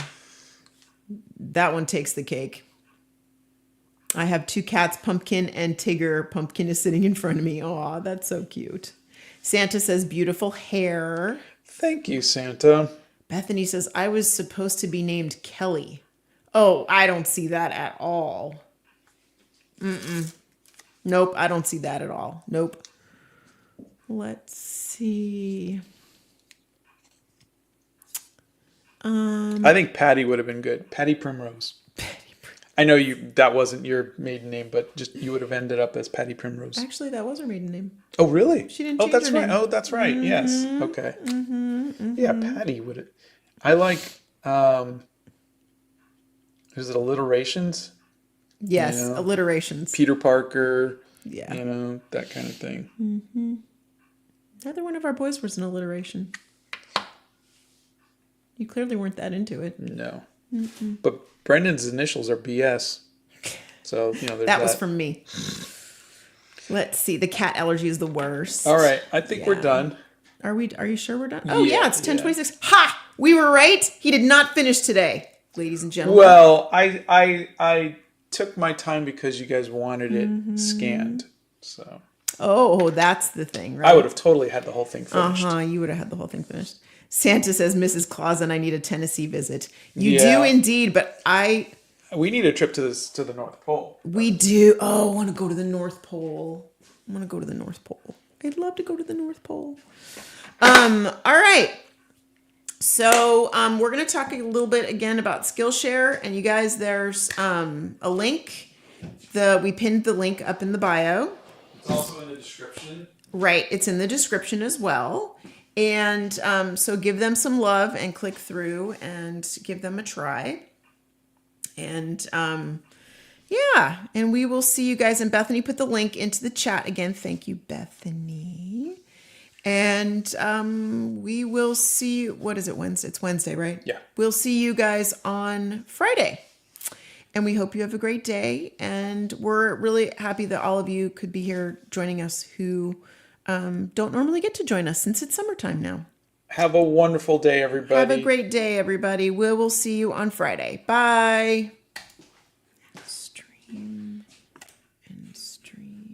That one takes the cake. I have 2 cats, Pumpkin and Tigger. Pumpkin is sitting in front of me. Aw, that's so cute. Santa says, beautiful hair. Thank you, Santa. Bethany says, I was supposed to be named Kelly. Oh, I don't see that at all. Nope, I don't see that at all. Nope. Let's see. I think Patty would have been good. Patty Primrose. I know that wasn't your maiden name, but just you would have ended up as Patty Primrose. Actually, that was her maiden name. Oh, really? She didn't Oh, change that's her right. name. Oh, that's right. Yes. Okay. Yeah, Patty would have. I like. Is it alliterations? Yes, You know, alliterations. Peter Parker. Yeah. You know, that kind of thing. Neither one of our boys was an alliteration. You clearly weren't that into it. No. But Brendan's initials are BS. So, you know, there's That was from me. Let's see. The cat allergy is the worst. All right. I think we're Yeah. done. Are you sure we're done? Oh, Yeah, yeah, it's 10:26. Ha! We were right. He did not finish today, ladies and gentlemen. Well, I took my time because you guys wanted it scanned. So Oh, that's the thing, right? I would have totally had the whole thing finished. You would have had the whole thing finished. Santa says, Mrs. Claus and I need a Tennessee visit. You Yeah. do indeed, but We need a trip to the North Pole. we do. Oh, I want to go to the North Pole. I want to go to the North Pole. I'd love to go to the North Pole. All right. So we're going to talk a little bit again about Skillshare. And you guys, there's a link. We pinned the link up in the bio. It's also in the description. Right. It's in the description as well. And so give them some love and click through and give them a try. And yeah, and we will see you guys. And Bethany put the link into the chat again. Thank you, Bethany. And we will see, what is it, Wednesday? It's Wednesday, right? Yeah. We'll see you guys on Friday. And we hope you have a great day. And we're really happy that all of you could be here joining us who don't normally get to join us since it's summertime now. Have a wonderful day, everybody. Have a great day, everybody. We will see you on Friday. Bye.